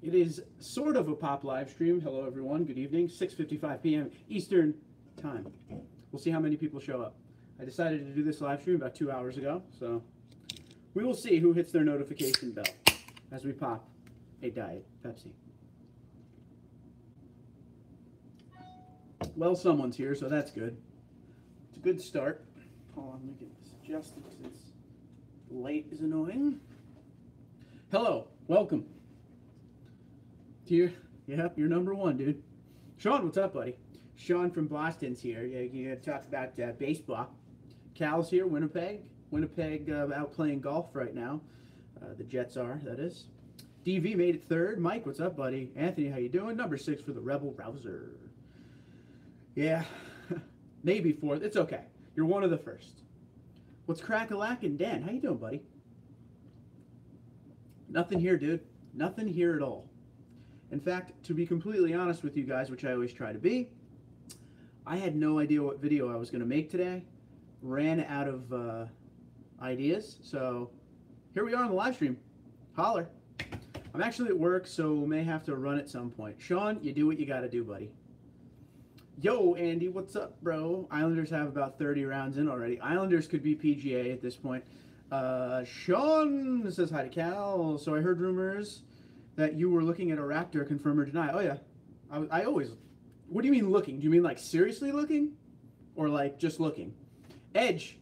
It is sort of a pop live stream. Hello, everyone. Good evening. 6:55 p.m. Eastern Time. We'll see how many people show up. I decided to do this live stream about 2 hours ago, so we will see who hits their notification bell as we pop a Diet Pepsi. Well, someone's here, so that's good. It's a good start. Hold on, let me get this adjusted because it's late is annoying. Hello, welcome. You're number one, dude. Sean, what's up, buddy? Sean from Boston's here. Yeah, you talk about baseball. Cal's here, Winnipeg. Winnipeg out playing golf right now. The Jets are, that is. DV made it third. Mike, what's up, buddy? Anthony, how you doing? Number 6 for the Rebel Rouser. Yeah, maybe fourth. It's okay. You're one of the first. What's crack-a-lackin'? Dan, how you doing, buddy? Nothing here, dude. Nothing here at all. In fact, to be completely honest with you guys, which I always try to be, I had no idea what video I was going to make today. Ran out of ideas, so here we are on the live stream. Holler. I'm actually at work, so may have to run at some point. Sean, you do what you got to do, buddy. Yo, Andy, what's up, bro? Islanders have about 30 rounds in already. Islanders could be PGA at this point. Sean says hi to Cal. So I heard rumors that you were looking at a Raptor, confirm or deny. Oh, yeah. I always... What do you mean looking? Do you mean like seriously looking? Or like just looking? Edge,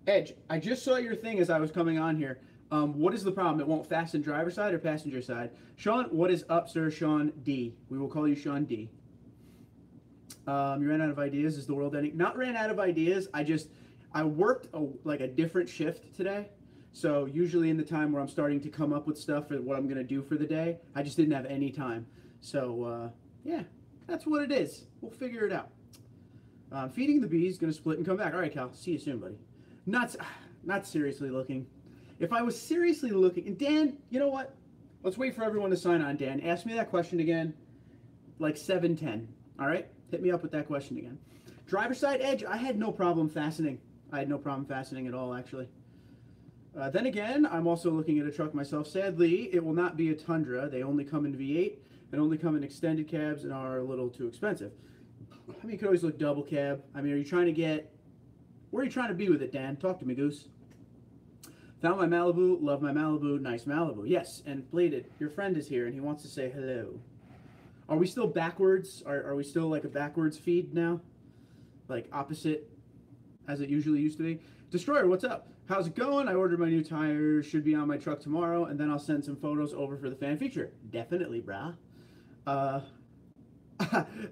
I just saw your thing as I was coming on here. What is the problem? It won't fasten driver side or passenger side? Sean, what is up, sir? Sean D. We will call you Sean D. You ran out of ideas. Is the world ending? Not ran out of ideas. I worked like a different shift today. So usually in the time where I'm starting to come up with stuff for what I'm going to do for the day, I just didn't have any time. So, yeah, that's what it is. We'll figure it out. Feeding the bees, going to split and come back. All right, Cal. See you soon, buddy. Not seriously looking. If I was seriously looking, and Dan, you know what? Let's wait for everyone to sign on, Dan. Ask me that question again, like 7:10. All right? Hit me up with that question again. Driver side edge, I had no problem fastening. I had no problem fastening at all, actually. Then again, I'm also looking at a truck myself. Sadly, it will not be a Tundra. They only come in V8 and only come in extended cabs and are a little too expensive. I mean, you could always look double cab. I mean, are you trying to get... Where are you trying to be with it, Dan? Talk to me, Goose. Found my Malibu. Love my Malibu. Nice Malibu. Yes, and Bladed, your friend is here and he wants to say hello. Are we still backwards? Are we still like a backwards feed now? Like opposite as it usually used to be? Destroyer, what's up? How's it going? I ordered my new tires. Should be on my truck tomorrow. And then I'll send some photos over for the fan feature. Definitely, brah.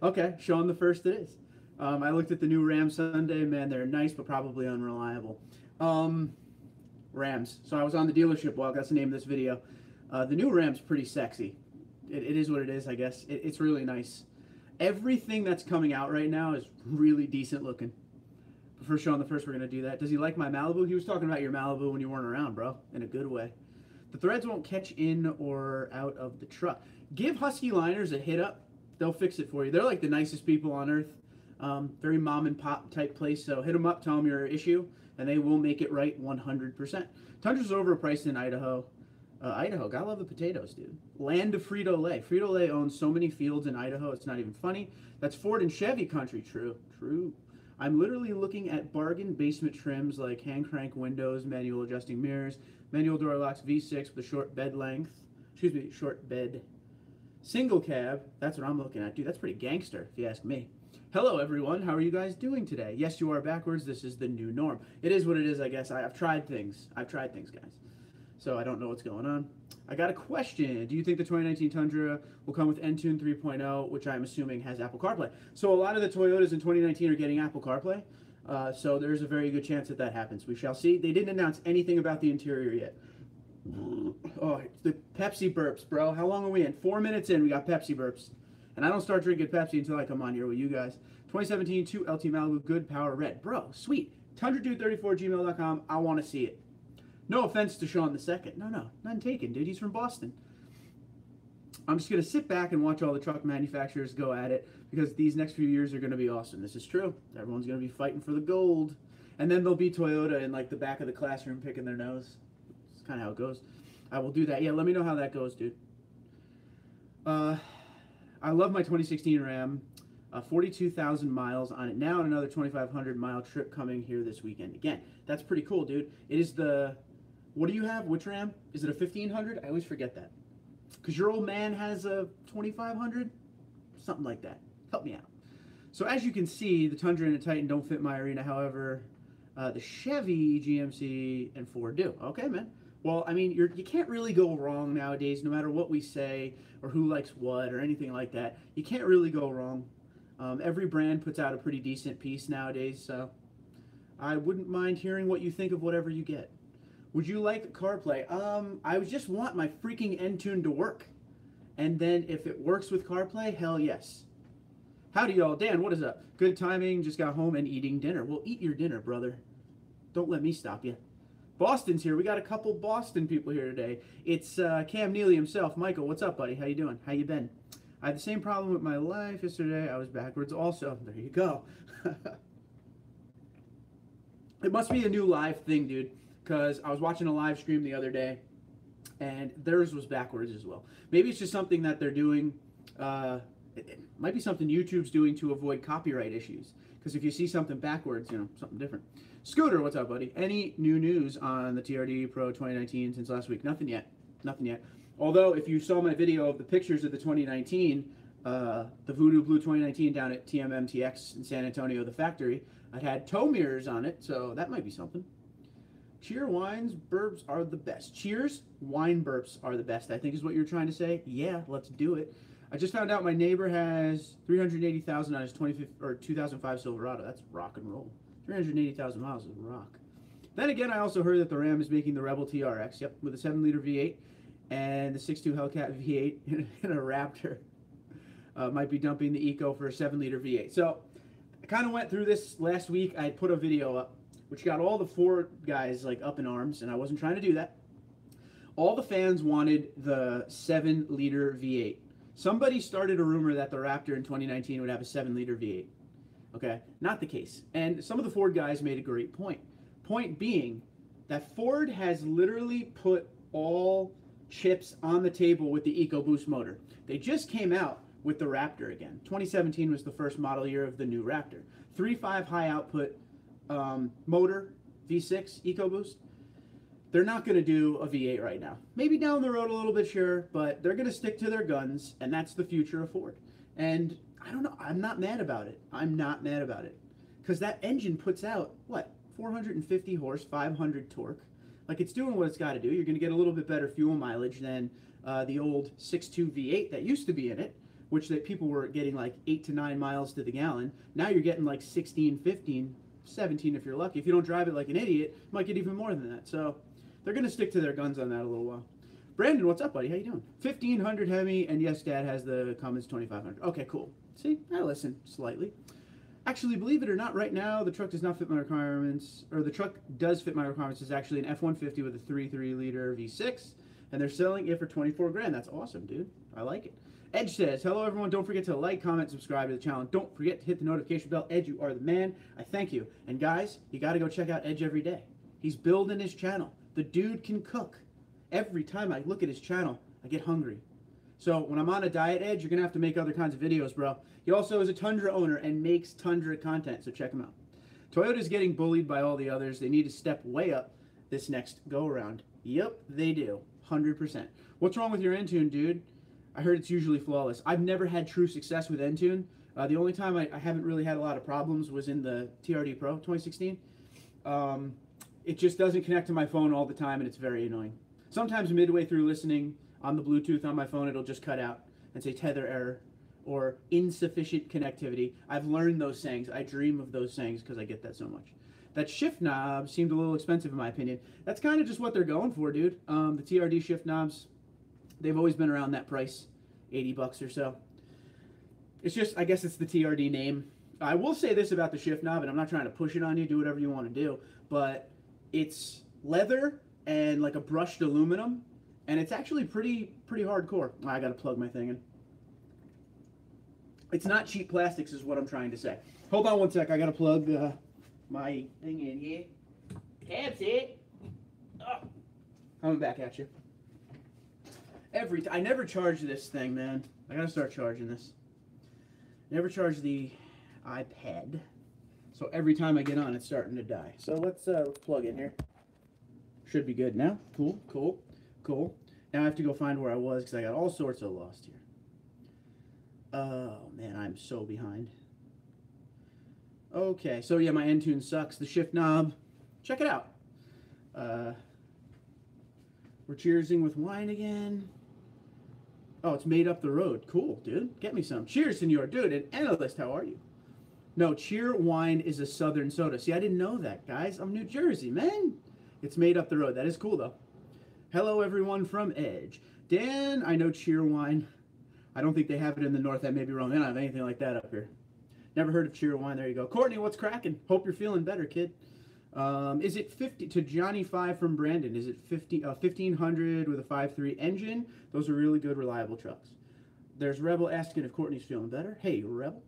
Okay, Sean the first it is. I looked at the new Ram Sunday. Man, they're nice, but probably unreliable. Rams. So I was on the dealership walk. That's the name of this video. The new Ram's pretty sexy. It is what it is, I guess. It's really nice. Everything that's coming out right now is really decent looking. But for Sean the first, we're going to do that. Does he like my Malibu? He was talking about your Malibu when you weren't around, bro. In a good way. The threads won't catch in or out of the truck. Give Husky Liners a hit up. They'll fix it for you. They're like the nicest people on earth. Very mom and pop type place. So hit them up, tell them your issue, and they will make it right 100%. Tundra's overpriced in Idaho. Idaho, gotta love the potatoes, dude. Land of Frito-Lay. Frito-Lay owns so many fields in Idaho, it's not even funny. That's Ford and Chevy country. True. I'm literally looking at bargain basement trims like hand crank windows, manual adjusting mirrors, manual door locks, V6 with a short bed length. Excuse me, short bed. Single cab. That's what I'm looking at. Dude, that's pretty gangster, if you ask me. Hello, everyone. How are you guys doing today? Yes, you are backwards. This is the new norm. It is what it is, I guess. I've tried things. Guys. So I don't know what's going on. I got a question. Do you think the 2019 Tundra will come with Entune 3.0, which I'm assuming has Apple CarPlay? So a lot of the Toyotas in 2019 are getting Apple CarPlay. So there's a very good chance that happens. We shall see. They didn't announce anything about the interior yet. Oh, the Pepsi burps, bro. How long are we in? 4 minutes in, we got Pepsi burps. And I don't start drinking Pepsi until I come on here with you guys. 2017 2 LT Malibu, good power red. Bro, sweet. TundraDude34gmail.com. I want to see it. No offense to Sean the second. No, none taken, dude. He's from Boston. I'm just going to sit back and watch all the truck manufacturers go at it because these next few years are going to be awesome. This is true. Everyone's going to be fighting for the gold. And then there'll be Toyota in like the back of the classroom picking their nose. It's kind of how it goes. I will do that. Yeah, let me know how that goes, dude. I love my 2016 Ram. 42,000 miles on it now, and another 2,500 mile trip coming here this weekend. Again, that's pretty cool, dude. It is the, what do you have? Which Ram? Is it a 1500? I always forget that. Because your old man has a 2,500? Something like that. Help me out. So as you can see, the Tundra and the Titan don't fit my arena. However, the Chevy, GMC, and Ford do. Okay, man. Well, I mean, you can't really go wrong nowadays, no matter what we say or who likes what or anything like that. You can't really go wrong. Every brand puts out a pretty decent piece nowadays, so I wouldn't mind hearing what you think of whatever you get. Would you like CarPlay? I would just want my freaking Entune to work. And then if it works with CarPlay, hell yes. Howdy y'all. Dan, what is up? Good timing, just got home and eating dinner. Well, eat your dinner, brother. Don't let me stop you. Boston's here. We got a couple Boston people here today. It's Cam Neely himself. Michael, what's up, buddy? How you doing? How you been? I had the same problem with my life yesterday. I was backwards also. There you go. It must be a new live thing, dude, because I was watching a live stream the other day, and theirs was backwards as well. Maybe it's just something that they're doing. It might be something YouTube's doing to avoid copyright issues, because if you see something backwards, you know, something different. Scooter, what's up, buddy? Any new news on the TRD Pro 2019 since last week? Nothing yet. Nothing yet. Although, if you saw my video of the pictures of the 2019, the Voodoo Blue 2019 down at TMMTX in San Antonio, the factory, I had toe mirrors on it, so that might be something. Cheer wines, burps are the best. Cheers, wine burps are the best, I think is what you're trying to say. Yeah, let's do it. I just found out my neighbor has 380,000 on his 2005 Silverado. That's rock and roll. 380,000 miles is rock. Then again, I also heard that the Ram is making the Rebel TRX, yep, with a 7-liter V8 and the 6.2 Hellcat V8 in a Raptor. Might be dumping the Eco for a 7-liter V8. So I kind of went through this last week. I put a video up, which got all the Ford guys like up in arms, and I wasn't trying to do that. All the fans wanted the 7-liter V8. Somebody started a rumor that the Raptor in 2019 would have a 7-liter V8. Okay, not the case. And some of the Ford guys made a great point. Point being that Ford has literally put all chips on the table with the EcoBoost motor. They just came out with the Raptor again. 2017 was the first model year of the new Raptor. 3.5 high output motor, V6 EcoBoost. They're not going to do a V8 right now. Maybe down the road a little bit, sure, but they're going to stick to their guns, and that's the future of Ford. And I don't know, I'm not mad about it. I'm not mad about it. Because that engine puts out, what, 450 horse, 500 torque. Like, it's doing what it's got to do. You're going to get a little bit better fuel mileage than the old 6.2 V8 that used to be in it, which that people were getting like 8 to 9 miles to the gallon. Now you're getting like 16, 15, 17 if you're lucky. If you don't drive it like an idiot, you might get even more than that. So they're going to stick to their guns on that a little while. Brandon, what's up, buddy? How you doing? 1500 Hemi, and yes, Dad has the Cummins 2500. Okay, cool. See, I listen slightly. Actually, believe it or not, right now the truck does not fit my requirements, or the truck does fit my requirements. It's actually an F-150 with a 3.3-liter V6, and they're selling it for 24 grand. That's awesome, dude. I like it. Edge says, hello everyone, don't forget to like, comment, subscribe to the channel. Don't forget to hit the notification bell. Edge, you are the man. I thank you. And guys, you got to go check out Edge every day. He's building his channel. The dude can cook. Every time I look at his channel, I get hungry. So when I'm on a diet, Edge, you're going to have to make other kinds of videos, bro. He also is a Tundra owner and makes Tundra content, so check him out. Toyota's getting bullied by all the others. They need to step way up this next go-around. Yep, they do. 100%. What's wrong with your Entune, dude? I heard it's usually flawless. I've never had true success with Entune. The only time I haven't really had a lot of problems was in the TRD Pro 2016. It just doesn't connect to my phone all the time, and it's very annoying. Sometimes midway through listening on the Bluetooth on my phone, it'll just cut out and say tether error or insufficient connectivity. I've learned those sayings. I dream of those sayings because I get that so much. That shift knob seemed a little expensive in my opinion. That's kind of just what they're going for, dude. The TRD shift knobs, they've always been around that price, 80 bucks or so. It's just, I guess it's the TRD name. I will say this about the shift knob, and I'm not trying to push it on you, do whatever you want to do, but it's leather and like a brushed aluminum, and it's actually pretty hardcore. I gotta plug my thing in. It's not cheap plastics is what I'm trying to say. Hold on one sec, I gotta plug my thing in here. That's it. Oh. Coming back at you. I never charge this thing, man. I gotta start charging this. Never charge the iPad. So every time I get on, it's starting to die. So let's plug in here. Should be good now. Cool, cool, cool. Now I have to go find where I was because I got all sorts of lost here. Oh, man, I'm so behind. Okay, so yeah, my end tune sucks. The shift knob, check it out. We're cheersing with wine again. Oh, it's made up the road. Cool, dude. Get me some. Cheers, senor. Dude, an analyst, how are you? No, Cheer Wine is a southern soda. See, I didn't know that, guys. I'm New Jersey, man. It's made up the road. That is cool, though. Hello, everyone from Edge. Dan, I know Cheer Wine. I don't think they have it in the north. I may be wrong. They don't have anything like that up here. Never heard of Cheer Wine. There you go. Courtney, what's cracking? Hope you're feeling better, kid. Is it 50 to Johnny 5 from Brandon? Is it 1500 with a 5.3 engine? Those are really good, reliable trucks. There's Rebel asking if Courtney's feeling better. Hey, Rebel.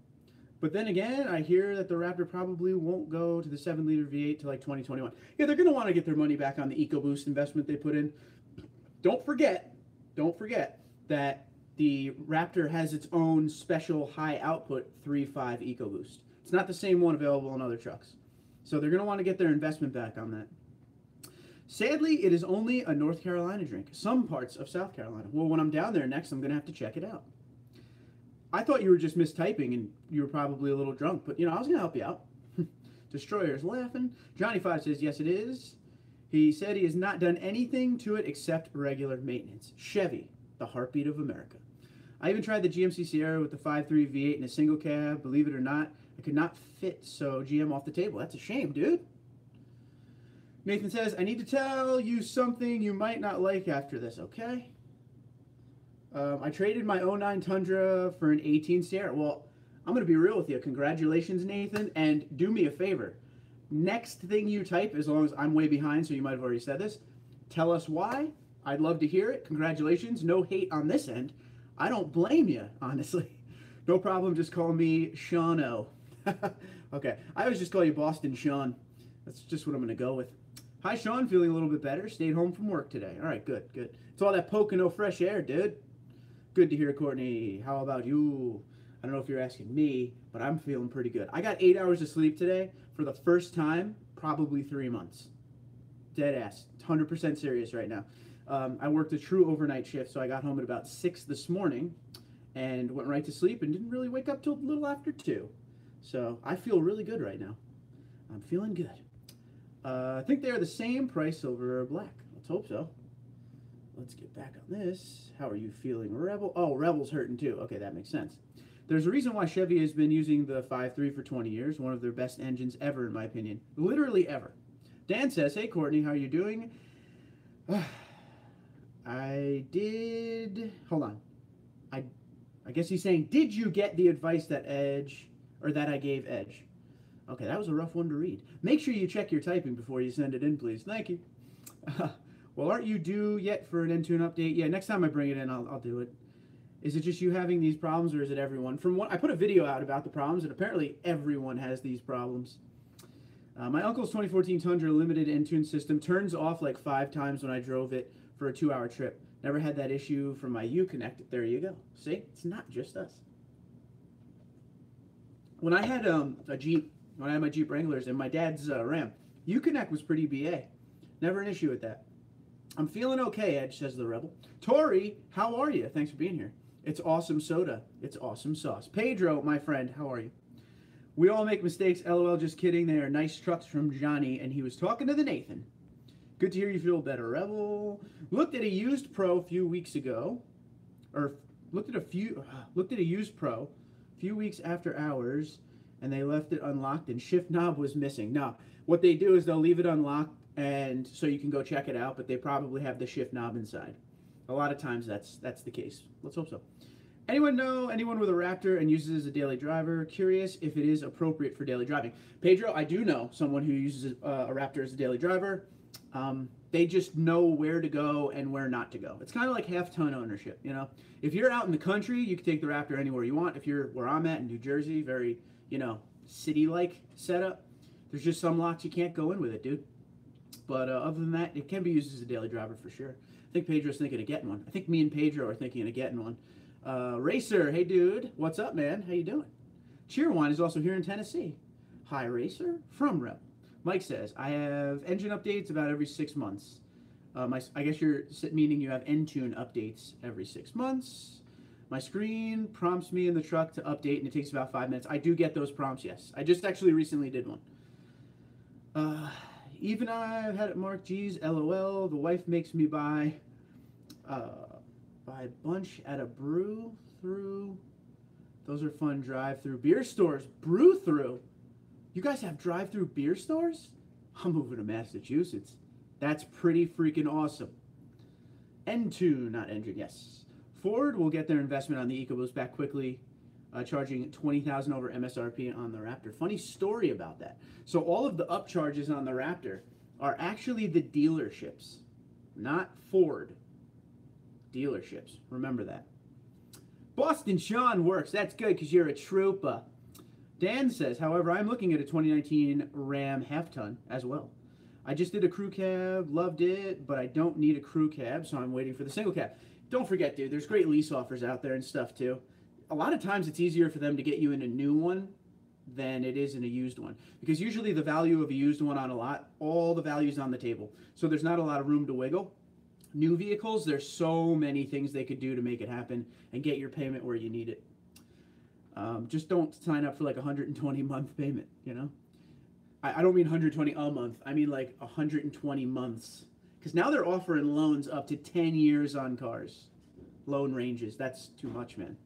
But then again, I hear that the Raptor probably won't go to the 7-liter V8 till like 2021. Yeah, they're going to want to get their money back on the EcoBoost investment they put in. Don't forget that the Raptor has its own special high output 3.5 EcoBoost. It's not the same one available on other trucks. So they're going to want to get their investment back on that. Sadly, it is only a North Carolina drink. Some parts of South Carolina. Well, when I'm down there next, I'm going to have to check it out. I thought you were just mistyping and you were probably a little drunk, but, you know, I was going to help you out. Destroyer's laughing. Johnny 5 says, yes, it is. He said he has not done anything to it except regular maintenance. Chevy, the heartbeat of America. I even tried the GMC Sierra with the 5.3 V8 in a single cab. Believe it or not, I could not fit, so GM off the table. That's a shame, dude. Nathan says, I need to tell you something you might not like after this, okay? I traded my 09 Tundra for an 18 Sierra. Well, I'm going to be real with you. Congratulations, Nathan, and do me a favor. Next thing you type, as long as I'm way behind, so you might have already said this, tell us why. I'd love to hear it. Congratulations. No hate on this end. I don't blame you, honestly. No problem. Just call me Sean-O. Okay. I always just call you Boston Sean. That's just what I'm going to go with. Hi, Sean. Feeling a little bit better. Stayed home from work today. All right, good, good. It's all that Pocono fresh air, dude. Good to hear, Courtney. How about you? I don't know if you're asking me, but I'm feeling pretty good. I got 8 hours of sleep today for the first time, probably 3 months. Dead ass. 100% serious right now. I worked a true overnight shift, so I got home at about 6 this morning and went right to sleep and didn't really wake up till a little after 2. So I feel really good right now. I'm feeling good. I think they are the same price, silver or black. Let's hope so. Let's get back on this. How are you feeling, Rebel? Oh, Rebel's hurting too. Okay, that makes sense. There's a reason why Chevy has been using the 5.3 for 20 years. One of their best engines ever, in my opinion. Literally ever. Dan says, hey, Courtney, how are you doing? I did... Hold on. I guess he's saying, did you get the advice that I gave Edge? Okay, that was a rough one to read. Make sure you check your typing before you send it in, please. Thank you. Well, aren't you due yet for an Intune update? Yeah, next time I bring it in, I'll do it. Is it just you having these problems, or is it everyone? From what I put a video out about the problems, and apparently everyone has these problems. My uncle's 2014 Tundra limited Intune system turns off like 5 times when I drove it for a 2-hour trip. Never had that issue from my Uconnect. There you go. See, it's not just us. When I had a Jeep, when I had my Jeep Wranglers and my dad's Ram, Uconnect was pretty BA. Never an issue with that. I'm feeling okay, Edge, says the Rebel. Tori, how are you? Thanks for being here. It's awesome soda. It's awesome sauce. Pedro, my friend, how are you? We all make mistakes. LOL, just kidding. They are nice trucks from Johnny, and he was talking to the Nathan. Good to hear you feel better, Rebel. Looked at a used Pro a few weeks ago, or looked at a used Pro a few weeks after hours, and they left it unlocked, and shift knob was missing. Now, what they do is they'll leave it unlocked, and so you can go check it out, but they probably have the shift knob inside. A lot of times that's the case. Let's hope so. Anyone know anyone with a Raptor and uses it as a daily driver? Curious if it is appropriate for daily driving. Pedro, I do know someone who uses a Raptor as a daily driver. They just know where to go and where not to go. It's kind of like half-ton ownership, you know? If you're out in the country, you can take the Raptor anywhere you want. If you're where I'm at in New Jersey, very, you know, city-like setup, there's just some lots you can't go in with it, dude. But other than that, it can be used as a daily driver for sure. I think Pedro's thinking of getting one. I think me and Pedro are thinking of getting one. Racer, hey dude, what's up, man? How you doing? Cheerwine is also here in Tennessee. Hi, Racer, from Rep. Mike says, I have engine updates about every 6 months. I guess you're meaning you have Entune updates every 6 months. My screen prompts me in the truck to update, and it takes about 5 minutes. I do get those prompts, yes. I just actually recently did one. Even I've had it marked, geez, LOL. The wife makes me buy a bunch at a brew through. Those are fun drive-through beer stores. Brew through? You guys have drive-through beer stores? I'm moving to Massachusetts. That's pretty freaking awesome. Entune, not engine, yes. Ford will get their investment on the EcoBoost back quickly, charging $20,000 over MSRP on the Raptor. Funny story about that. So all of the upcharges on the Raptor are actually the dealerships, not Ford. Dealerships. Remember that. Boston Sean works. That's good because you're a trooper. Dan says, however, I'm looking at a 2019 Ram half-ton as well. I just did a crew cab, loved it, but I don't need a crew cab, so I'm waiting for the single cab. Don't forget, dude, there's great lease offers out there and stuff, too. A lot of times it's easier for them to get you in a new one than it is in a used one. Because usually the value of a used one on a lot, all the value's on the table. So there's not a lot of room to wiggle. New vehicles, there's so many things they could do to make it happen and get your payment where you need it. Just don't sign up for like a 120-month payment, you know? I don't mean 120 a month. I mean like 120 months. Because now they're offering loans up to 10 years on cars. Loan ranges. That's too much, man.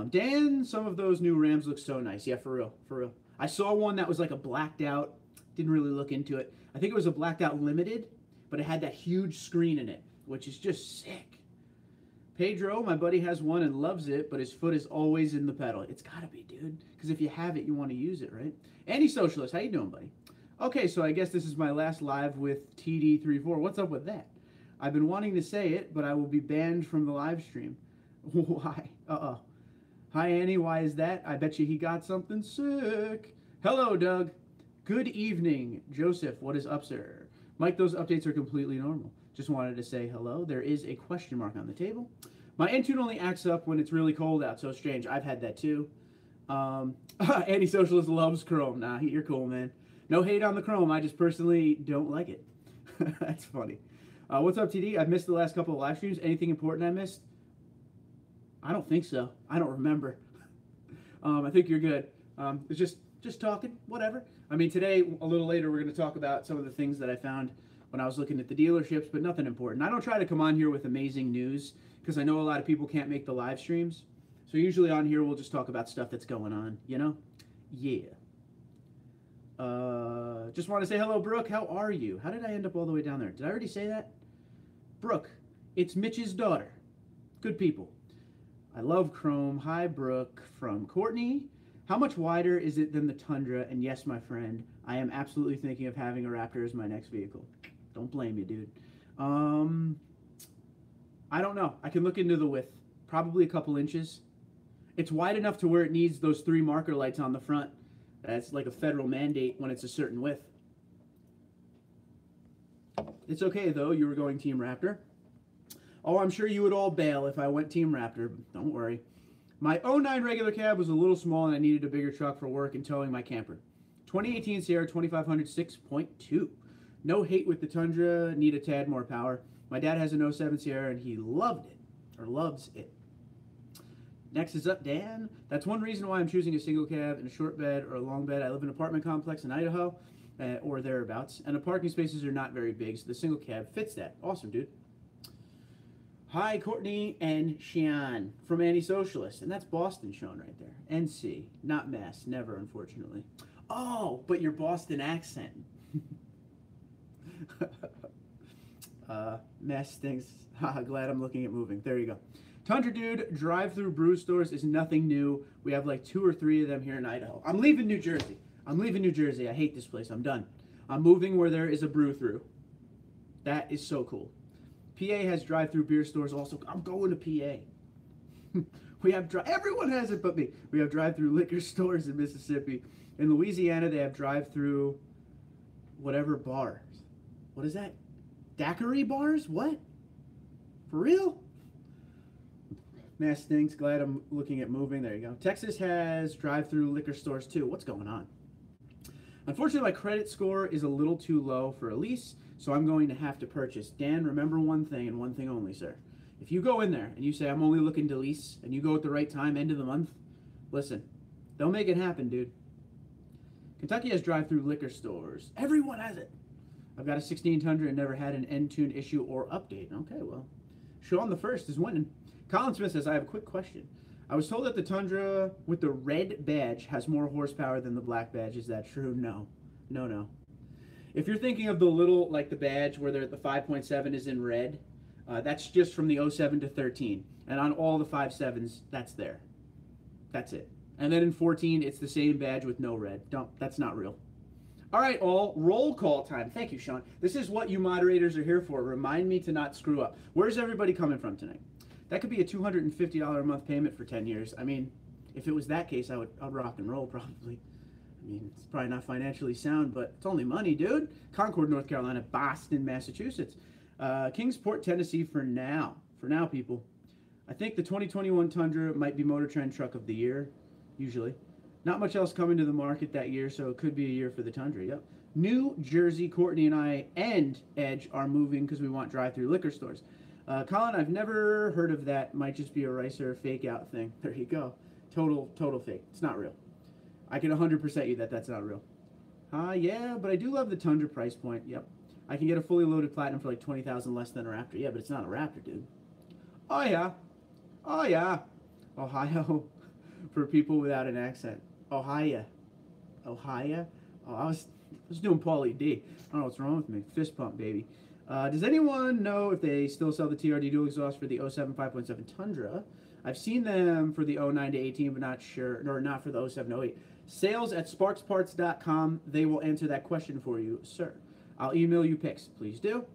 Dan, some of those new Rams look so nice. Yeah, for real. For real. I saw one that was like a blacked out. Didn't really look into it. I think it was a blacked out limited, but it had that huge screen in it, which is just sick. Pedro, my buddy, has one and loves it, but his foot is always in the pedal. It's got to be, dude. Because if you have it, you want to use it, right? Anti-Socialist, how you doing, buddy? Okay, so I guess this is my last live with TD34. What's up with that? I've been wanting to say it, but I will be banned from the live stream. Why? Uh-oh. Hi, Annie. Why is that? I bet you he got something sick. Hello, Doug. Good evening. Joseph, what is up, sir? Mike, those updates are completely normal. Just wanted to say hello. There is a question mark on the table. My Entune only acts up when it's really cold out. So strange. I've had that too. Anti-Socialist loves Chrome. Nah, you're cool, man. No hate on the Chrome. I just personally don't like it. That's funny. What's up, TD? I've missed the last couple of live streams. Anything important I missed? I don't think so. I don't remember. I think you're good. It's just talking, whatever. I mean, today, a little later, we're going to talk about some of the things that I found when I was looking at the dealerships, but nothing important. I don't try to come on here with amazing news because I know a lot of people can't make the live streams. So usually on here, we'll just talk about stuff that's going on, you know? Yeah. Just want to say hello, Brooke. How are you? How did I end up all the way down there? Did I already say that? Brooke, it's Mitch's daughter. Good people. I love Chrome. Hi, Brooke. From Courtney. How much wider is it than the Tundra? And yes, my friend, I am absolutely thinking of having a Raptor as my next vehicle. Don't blame you, dude. I don't know. I can look into the width. Probably a couple inches. It's wide enough to where it needs those 3 marker lights on the front. That's like a federal mandate when it's a certain width. It's okay, though. You were going Team Raptor. Oh, I'm sure you would all bail if I went Team Raptor. Don't worry. My 09 regular cab was a little small and I needed a bigger truck for work and towing my camper. 2018 Sierra 2500 6.2. No hate with the Tundra, need a tad more power. My dad has an 07 Sierra and he loved it, or loves it. Next is up, Dan. That's one reason why I'm choosing a single cab and a short bed or a long bed. I live in an apartment complex in Idaho or thereabouts, and the parking spaces are not very big, so the single cab fits that. Awesome, dude. Hi, Courtney and Sean from Anti-Socialist. And that's Boston Sean right there. NC, not Mass, never, unfortunately. Oh, but your Boston accent. Mass stinks. Haha, glad I'm looking at moving. There you go. TundraDude drive-through brew stores is nothing new. We have like 2 or 3 of them here in Idaho. I'm leaving New Jersey. I'm leaving New Jersey. I hate this place. I'm done. I'm moving where there is a brew-through. That is so cool. PA has drive-through beer stores also. I'm going to PA. We have everyone has it but me. We have drive-through liquor stores in Mississippi. In Louisiana, they have drive-through whatever bars. What is that? Daiquiri bars? What? For real? Mass stinks. Glad I'm looking at moving. There you go. Texas has drive-through liquor stores too. What's going on? Unfortunately, my credit score is a little too low for a lease, so I'm going to have to purchase. Dan, remember one thing and one thing only, sir. If you go in there and you say, I'm only looking to lease, and you go at the right time, end of the month, listen, they'll make it happen, dude. Kentucky has drive-through liquor stores. Everyone has it. I've got a 16 Tundra and never had an N-Tune issue or update. Okay, well, Sean the First is winning. Colin Smith says, I have a quick question. I was told that the Tundra with the red badge has more horsepower than the black badge. Is that true? No. No. If you're thinking of the little, like the badge where the 5.7 is in red, that's just from the 07 to 13. And on all the 5.7s, that's there. That's it. And then in 14, it's the same badge with no red. That's not real. All right, all, roll call time. Thank you, Sean. This is what you moderators are here for. Remind me to not screw up. Where's everybody coming from tonight? That could be a $250 a month payment for 10 years. I mean, if it was that case, I'd rock and roll probably. I mean, it's probably not financially sound, but it's only money, dude. Concord, North Carolina, Boston, Massachusetts. Kingsport, Tennessee for now. For now, people. I think the 2021 Tundra might be Motor Trend Truck of the Year, usually. Not much else coming to the market that year, so it could be a year for the Tundra, yep. New Jersey, Courtney and I and Edge are moving because we want drive-through liquor stores. Colin, I've never heard of that. Might just be a Ricer fake out thing. There you go. Total fake. It's not real. I can 100% you that's not real. Yeah, but I do love the Tundra price point. Yep. I can get a fully loaded Platinum for like $20,000 less than a Raptor. Yeah, but it's not a Raptor, dude. Oh, yeah. Ohio for people without an accent. Ohio. Oh, I was doing Paulie D. I don't know what's wrong with me. Fist pump, baby. Does anyone know if they still sell the TRD dual exhaust for the 07 5.7 Tundra? I've seen them for the 09 to 18, but not sure, or not for the 07 08. Sales at sparksparts.com. They will answer that question for you, sir. I'll email you pics. Please do.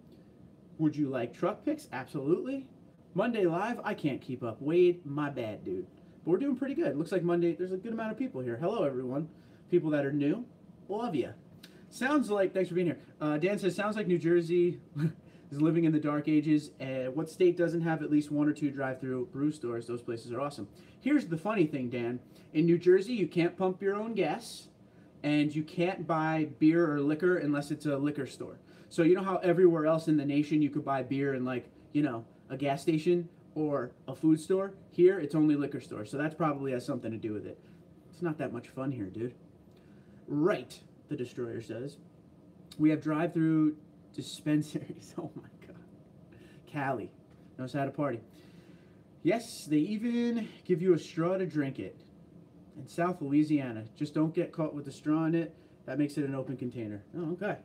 Would you like truck pics? Absolutely. Monday Live, I can't keep up. Wade, my bad, dude. But we're doing pretty good. Looks like Monday, there's a good amount of people here. Hello, everyone. People that are new, love you. Sounds like, thanks for being here. Dan says, sounds like New Jersey is living in the dark ages. What state doesn't have at least one or two drive-through brew stores? Those places are awesome. Here's the funny thing, Dan. In New Jersey, you can't pump your own gas, and you can't buy beer or liquor unless it's a liquor store. So you know how everywhere else in the nation you could buy beer in, like, you know, a gas station or a food store? Here, it's only liquor store. So that probably has something to do with it. It's not that much fun here, dude. Right. The Destroyer says. We have drive-through dispensaries. Oh my god. Cali knows how to party. Yes, they even give you a straw to drink it. In South Louisiana. Just don't get caught with the straw in it. That makes it an open container. Oh, okay.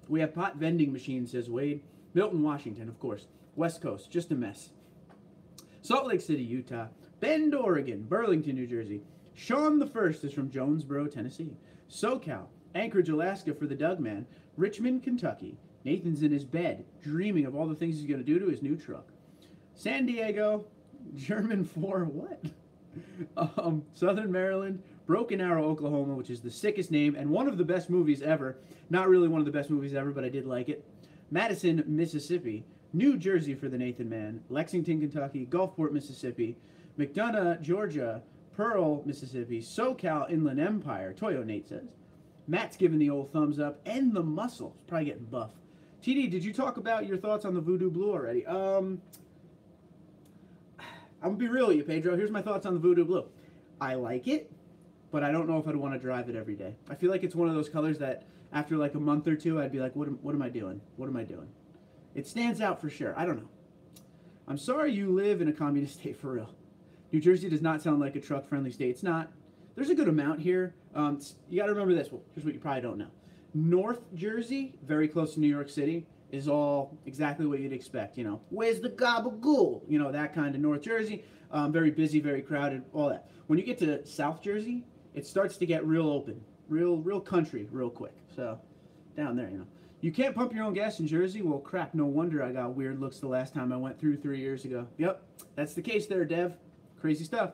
We have pot vending machines, says Wade. Milton, Washington, of course. West Coast, just a mess. Salt Lake City, Utah. Bend, Oregon. Burlington, New Jersey. Sean the First is from Jonesboro, Tennessee. SoCal, Anchorage, Alaska for the Doug Man. Richmond, Kentucky. Nathan's in his bed, dreaming of all the things he's going to do to his new truck. San Diego, German 4, what? Southern Maryland, Broken Arrow, Oklahoma, which is the sickest name and one of the best movies ever. Not really one of the best movies ever, but I did like it. Madison, Mississippi. New Jersey for the Nathan Man. Lexington, Kentucky. Gulfport, Mississippi. McDonough, Georgia. Pearl, Mississippi. SoCal, Inland Empire. Toyo Nate says. Matt's giving the old thumbs up. And the muscle. He's probably getting buff. TD, did you talk about your thoughts on the Voodoo Blue already? I'm going to be real with you, Pedro. Here's my thoughts on the Voodoo Blue. I like it, but I don't know if I'd want to drive it every day. I feel like it's one of those colors that after like a month or two, I'd be like, what am I doing? What am I doing? It stands out for sure. I don't know. I'm sorry you live in a communist state for real. New Jersey does not sound like a truck-friendly state. It's not. There's a good amount here. You got to remember this. Well, here's what you probably don't know. North Jersey, very close to New York City, is all exactly what you'd expect. You know, where's the gabagool? You know, that kind of North Jersey. Very busy, very crowded, all that. When you get to South Jersey, it starts to get real open, real country, real quick. So down there, you know. You can't pump your own gas in Jersey? Well, crap, no wonder I got weird looks the last time I went through 3 years ago. Yep, that's the case there, Dev. Crazy stuff.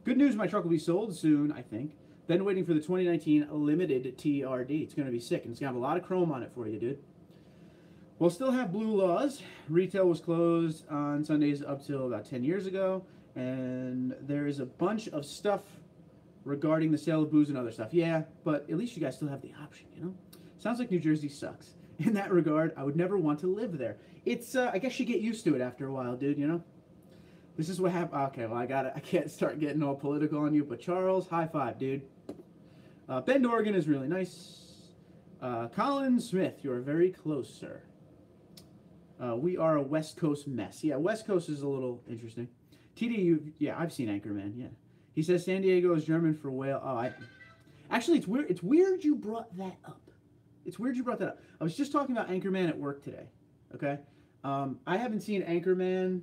Good news, my truck will be sold soon, I think. Been waiting for the 2019 limited TRD. It's going to be sick, and it's going to have a lot of chrome on it for you, dude. We'll still have blue laws. Retail was closed on Sundays up till about 10 years ago. And there is a bunch of stuff regarding the sale of booze and other stuff. Yeah, but at least you guys still have the option, you know? Sounds like New Jersey sucks. In that regard, I would never want to live there. It's, I guess you get used to it after a while, dude, you know? This is what happened. Okay, well, I can't start getting all political on you, but Charles, high five, dude. Bend, Oregon is really nice. Colin Smith, you are very close, sir. We are a West Coast mess. Yeah, West Coast is a little interesting. TD, yeah, I've seen Anchorman, yeah. He says San Diego is German for whale. Oh, actually, it's weird. It's weird you brought that up. It's weird you brought that up. I was just talking about Anchorman at work today, okay? I haven't seen Anchorman,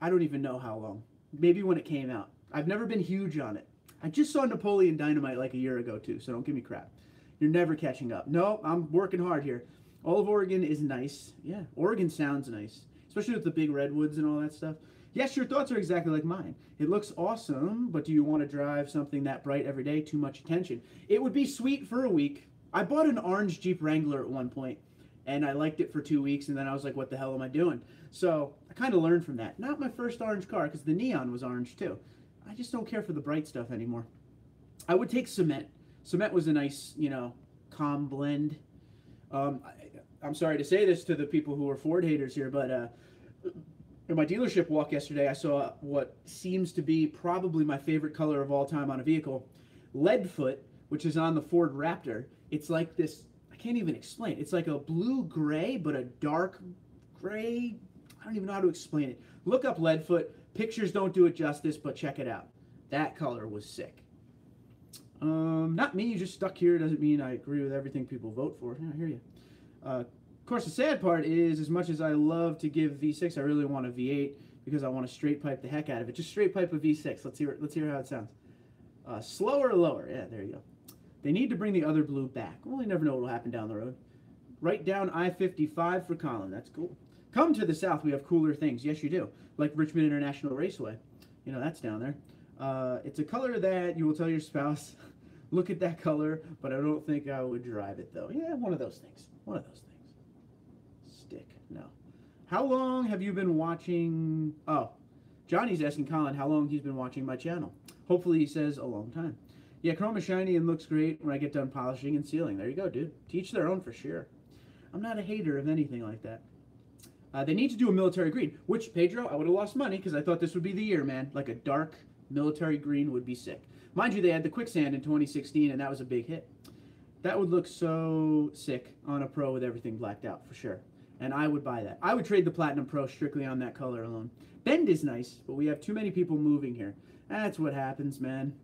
I don't even know how long. Maybe when it came out. I've never been huge on it. I just saw Napoleon Dynamite like a year ago, too, so don't give me crap. You're never catching up. No, I'm working hard here. All of Oregon is nice. Yeah, Oregon sounds nice, especially with the big redwoods and all that stuff. Yes, your thoughts are exactly like mine. It looks awesome, but do you want to drive something that bright every day? Too much attention. It would be sweet for a week. I bought an orange Jeep Wrangler at one point, and I liked it for 2 weeks, and then I was like, what the hell am I doing? So I kind of learned from that. Not my first orange car, because the neon was orange too. I just don't care for the bright stuff anymore. I would take cement. Cement was a nice, you know, calm blend. I'm sorry to say this to the people who are Ford haters here, but in my dealership walk yesterday, I saw what seems to be probably my favorite color of all time on a vehicle, Leadfoot, which is on the Ford Raptor. It's like this, I can't even explain. It's like a blue-gray, but a dark gray. I don't even know how to explain it. Look up Leadfoot. Pictures don't do it justice, but check it out. That color was sick. Not me, just stuck here doesn't mean I agree with everything people vote for. Yeah, I hear you. Of course, the sad part is, as much as I love to give V6, I really want a V8 because I want to straight pipe the heck out of it. Just straight pipe a V6. Let's hear it. Let's hear how it sounds. Slower or lower? Yeah, there you go. They need to bring the other blue back. Well, you never know what will happen down the road. Right down I-55 for Colin. That's cool. Come to the south. We have cooler things. Yes, you do. Like Richmond International Raceway. You know, that's down there. It's a color that you will tell your spouse, look at that color, but I don't think I would drive it, though. Yeah, one of those things. One of those things. Stick. No. How long have you been watching? Oh, Johnny's asking Colin how long he's been watching my channel. Hopefully he says a long time. Yeah, chrome is shiny and looks great when I get done polishing and sealing. There you go, dude. Teach their own for sure. I'm not a hater of anything like that. They need to do a military green, which, Pedro, I would have lost money because I thought this would be the year, man. Like a dark military green would be sick. Mind you, they had the quicksand in 2016, and that was a big hit. That would look so sick on a Pro with everything blacked out, for sure. And I would buy that. I would trade the Platinum Pro strictly on that color alone. Bend is nice, but we have too many people moving here. That's what happens, man.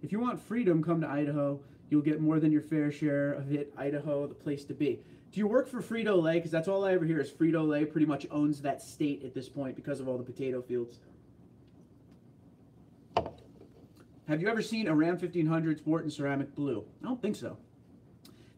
If you want freedom, come to Idaho. You'll get more than your fair share of it. Idaho, the place to be. Do you work for Frito-Lay? Because that's all I ever hear is Frito-Lay pretty much owns that state at this point because of all the potato fields. Have you ever seen a Ram 1500 Sport in ceramic blue? I don't think so.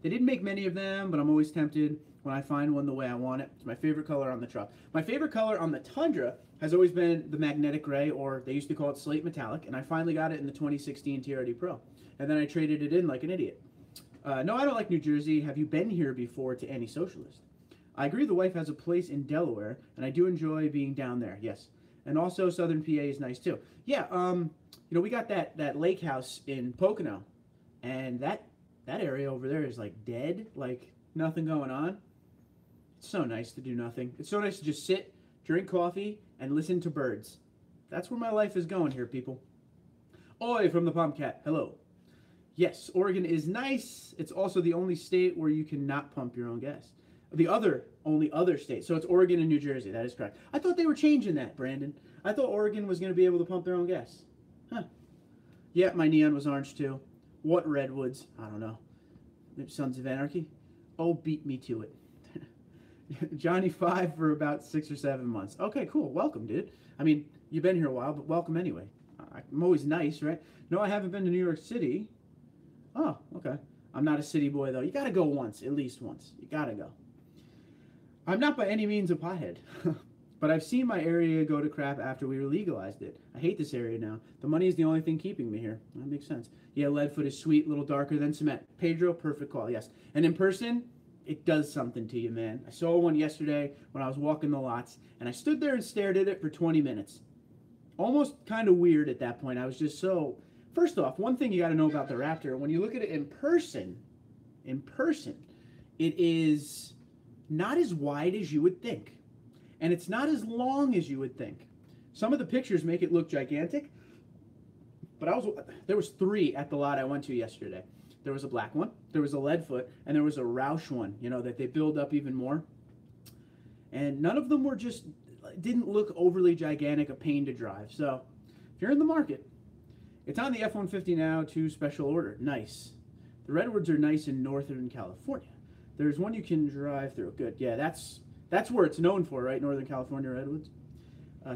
They didn't make many of them, but I'm always tempted when I find one the way I want it. It's my favorite color on the truck. My favorite color on the Tundra has always been the magnetic gray, or they used to call it slate metallic, and I finally got it in the 2016 TRD Pro. And then I traded it in like an idiot. No, I don't like New Jersey. Have you been here before to any socialist? I agree the wife has a place in Delaware, and I do enjoy being down there, yes. And also Southern PA is nice too. Yeah, you know, we got that lake house in Pocono, and that area over there is like dead, like nothing going on. It's so nice to do nothing. It's so nice to just sit, drink coffee, and listen to birds. That's where my life is going here, people. Oi from the Pumpcat, hello. Yes, Oregon is nice. It's also the only state where you cannot pump your own gas. The only other state. So it's Oregon and New Jersey. That is correct. I thought they were changing that, Brandon. I thought Oregon was going to be able to pump their own gas. Huh. Yeah, my neon was orange too. What redwoods? I don't know. Sons of Anarchy? Oh, beat me to it. Johnny 5 for about 6 or 7 months. Okay, cool. Welcome, dude. I mean, you've been here a while, but welcome anyway. I'm always nice, right? No, I haven't been to New York City. Oh, okay. I'm not a city boy, though. You got to go once, at least once. You got to go. I'm not by any means a pothead, but I've seen my area go to crap after we legalized it. I hate this area now. The money is the only thing keeping me here. That makes sense. Yeah, Leadfoot is sweet, a little darker than cement. Pedro, perfect call, yes. And in person, it does something to you, man. I saw one yesterday when I was walking the lots, and I stood there and stared at it for 20 minutes. Almost kind of weird at that point. I was just so... First off, one thing you got to know about the Raptor, when you look at it in person, it is not as wide as you would think. And it's not as long as you would think. Some of the pictures make it look gigantic, but there was 3 at the lot I went to yesterday. There was a black one, there was a Leadfoot, and there was a Roush one, you know, that they build up even more. And none of them didn't look overly gigantic, a pain to drive. So, if you're in the market, it's on the F-150 now to special order. Nice. The Redwoods are nice in Northern California. There's one you can drive through. Good. Yeah, that's where it's known for, right? Northern California Redwoods.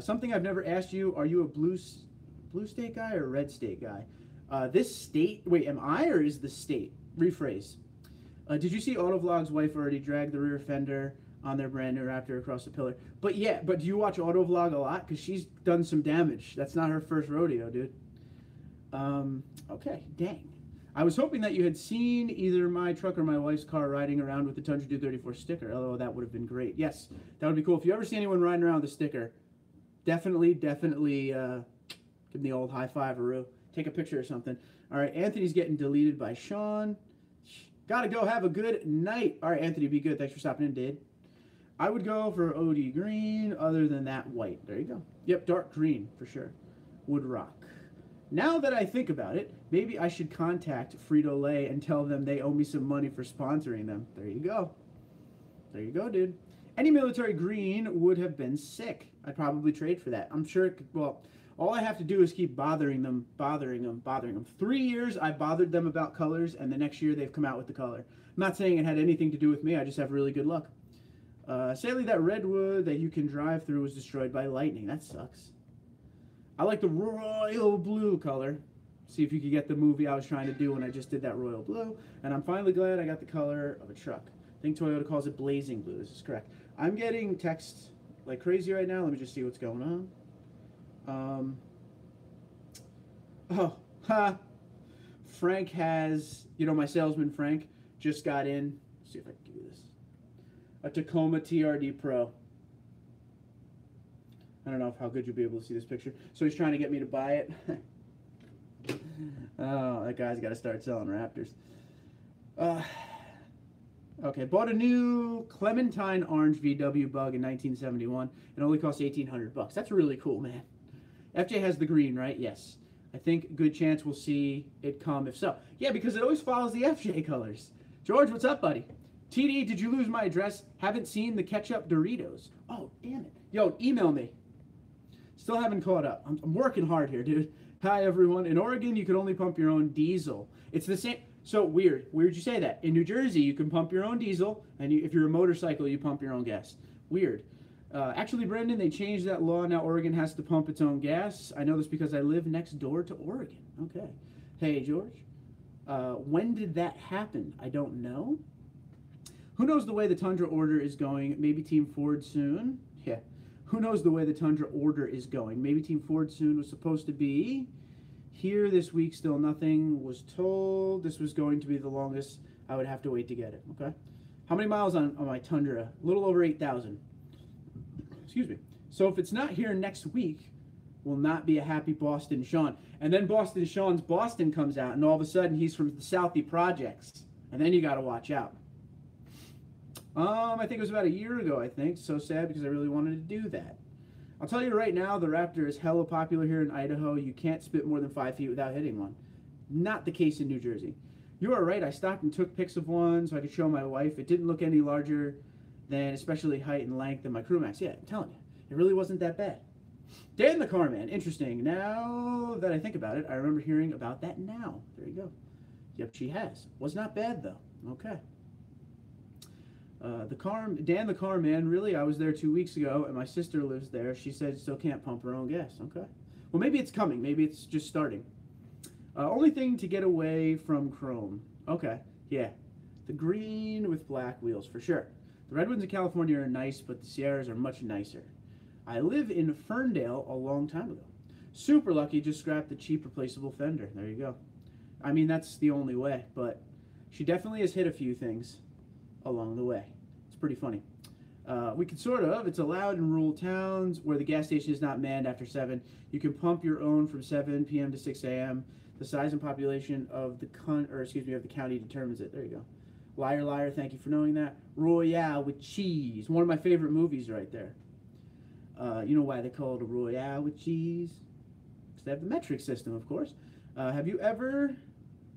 Something I've never asked you, are you a blue state guy or red state guy? This state, wait, am I or is the state? Rephrase. Did you see Autovlog's wife already dragged the rear fender on their brand new Raptor across the pillar? But yeah, but do you watch Autovlog a lot? Because she's done some damage. That's not her first rodeo, dude. Okay, dang. I was hoping that you had seen either my truck or my wife's car riding around with the TundraDude34 sticker. Oh, that would have been great. Yes, that would be cool. If you ever see anyone riding around with a sticker, definitely give them the old high five-a-roo. Take a picture or something. All right, Anthony's getting deleted by Sean. Gotta go. Have a good night. All right, Anthony, be good. Thanks for stopping in, dude. I would go for OD green other than that white. There you go. Yep, dark green for sure. Wood rock. Now that I think about it, maybe I should contact Frito-Lay and tell them they owe me some money for sponsoring them. There you go. There you go, dude. Any military green would have been sick. I'd probably trade for that. I'm sure it could, well, all I have to do is keep bothering them. 3 years I bothered them about colors, and the next year they've come out with the color. I'm not saying it had anything to do with me. I just have really good luck. Sadly, that redwood that you can drive through was destroyed by lightning. That sucks. I like the royal blue color. See if you could get the movie I was trying to do when I just did that royal blue. And I'm finally glad I got the color of a truck. I think Toyota calls it blazing blue. This is correct. I'm getting texts like crazy right now. Let me just see what's going on. Frank has, you know, my salesman Frank just got in. Let's see if I can give you this. A Tacoma TRD Pro. I don't know how good you'll be able to see this picture. So he's trying to get me to buy it. Oh, that guy's got to start selling Raptors. Okay, bought a new Clementine Orange VW Bug in 1971. It only cost $1,800. That's really cool, man. FJ has the green, right? Yes. I think good chance we'll see it come if so. Yeah, because it always follows the FJ colors. George, what's up, buddy? TD, did you lose my address? Haven't seen the ketchup Doritos. Oh, damn it. Yo, email me. Still haven't caught up. I'm working hard here, dude. Hi, everyone. In Oregon, you can only pump your own diesel. It's the same. So, weird. Weird you say that. In New Jersey, you can pump your own diesel, and if you're a motorcycle, you pump your own gas. Weird. Actually, Brendan, they changed that law. Now Oregon has to pump its own gas. I know this because I live next door to Oregon. Okay. Hey, George. When did that happen? I don't know. Who knows the way the Tundra order is going? Maybe Team Ford soon? Yeah. Who knows the way the Tundra order is going? Maybe Team Ford soon was supposed to be here this week. Still nothing was told. This was going to be the longest I would have to wait to get it. Okay. How many miles on my Tundra? A little over 8,000. Excuse me. So if it's not here next week, will not be a happy Boston Sean. And then Boston Sean's Boston comes out, and all of a sudden he's from the Southie Projects. And then you got to watch out. I think it was about a year ago, I think. So sad because I really wanted to do that. I'll tell you right now, the Raptor is hella popular here in Idaho. You can't spit more than 5 feet without hitting one. Not the case in New Jersey. You are right. I stopped and took pics of one so I could show my wife. It didn't look any larger than especially height and length than my Crew Max. Yeah, I'm telling you. It really wasn't that bad. Dan the Car Man. Interesting. Now that I think about it, I remember hearing about that now. There you go. Yep, she has. Was not bad, though. Okay. Dan the Car Man, really, I was there 2 weeks ago, and my sister lives there. She said still can't pump her own gas. Okay. Well, maybe it's coming. Maybe it's just starting. Only thing to get away from chrome. Okay. Yeah. The green with black wheels, for sure. The Redwoods in California are nice, but the Sierras are much nicer. I live in Ferndale a long time ago. Super lucky, just scrapped the cheap replaceable fender. There you go. I mean, that's the only way, but she definitely has hit a few things. along the way. It's pretty funny. We can sort of. It's allowed in rural towns where the gas station is not manned after 7. You can pump your own from 7 p.m. to 6 a.m. The size and population of the of the county determines it. There you go. Liar, liar. Thank you for knowing that. Royale with cheese. One of my favorite movies right there. You know why they call it a Royale with cheese? Because they have the metric system, of course. Have you ever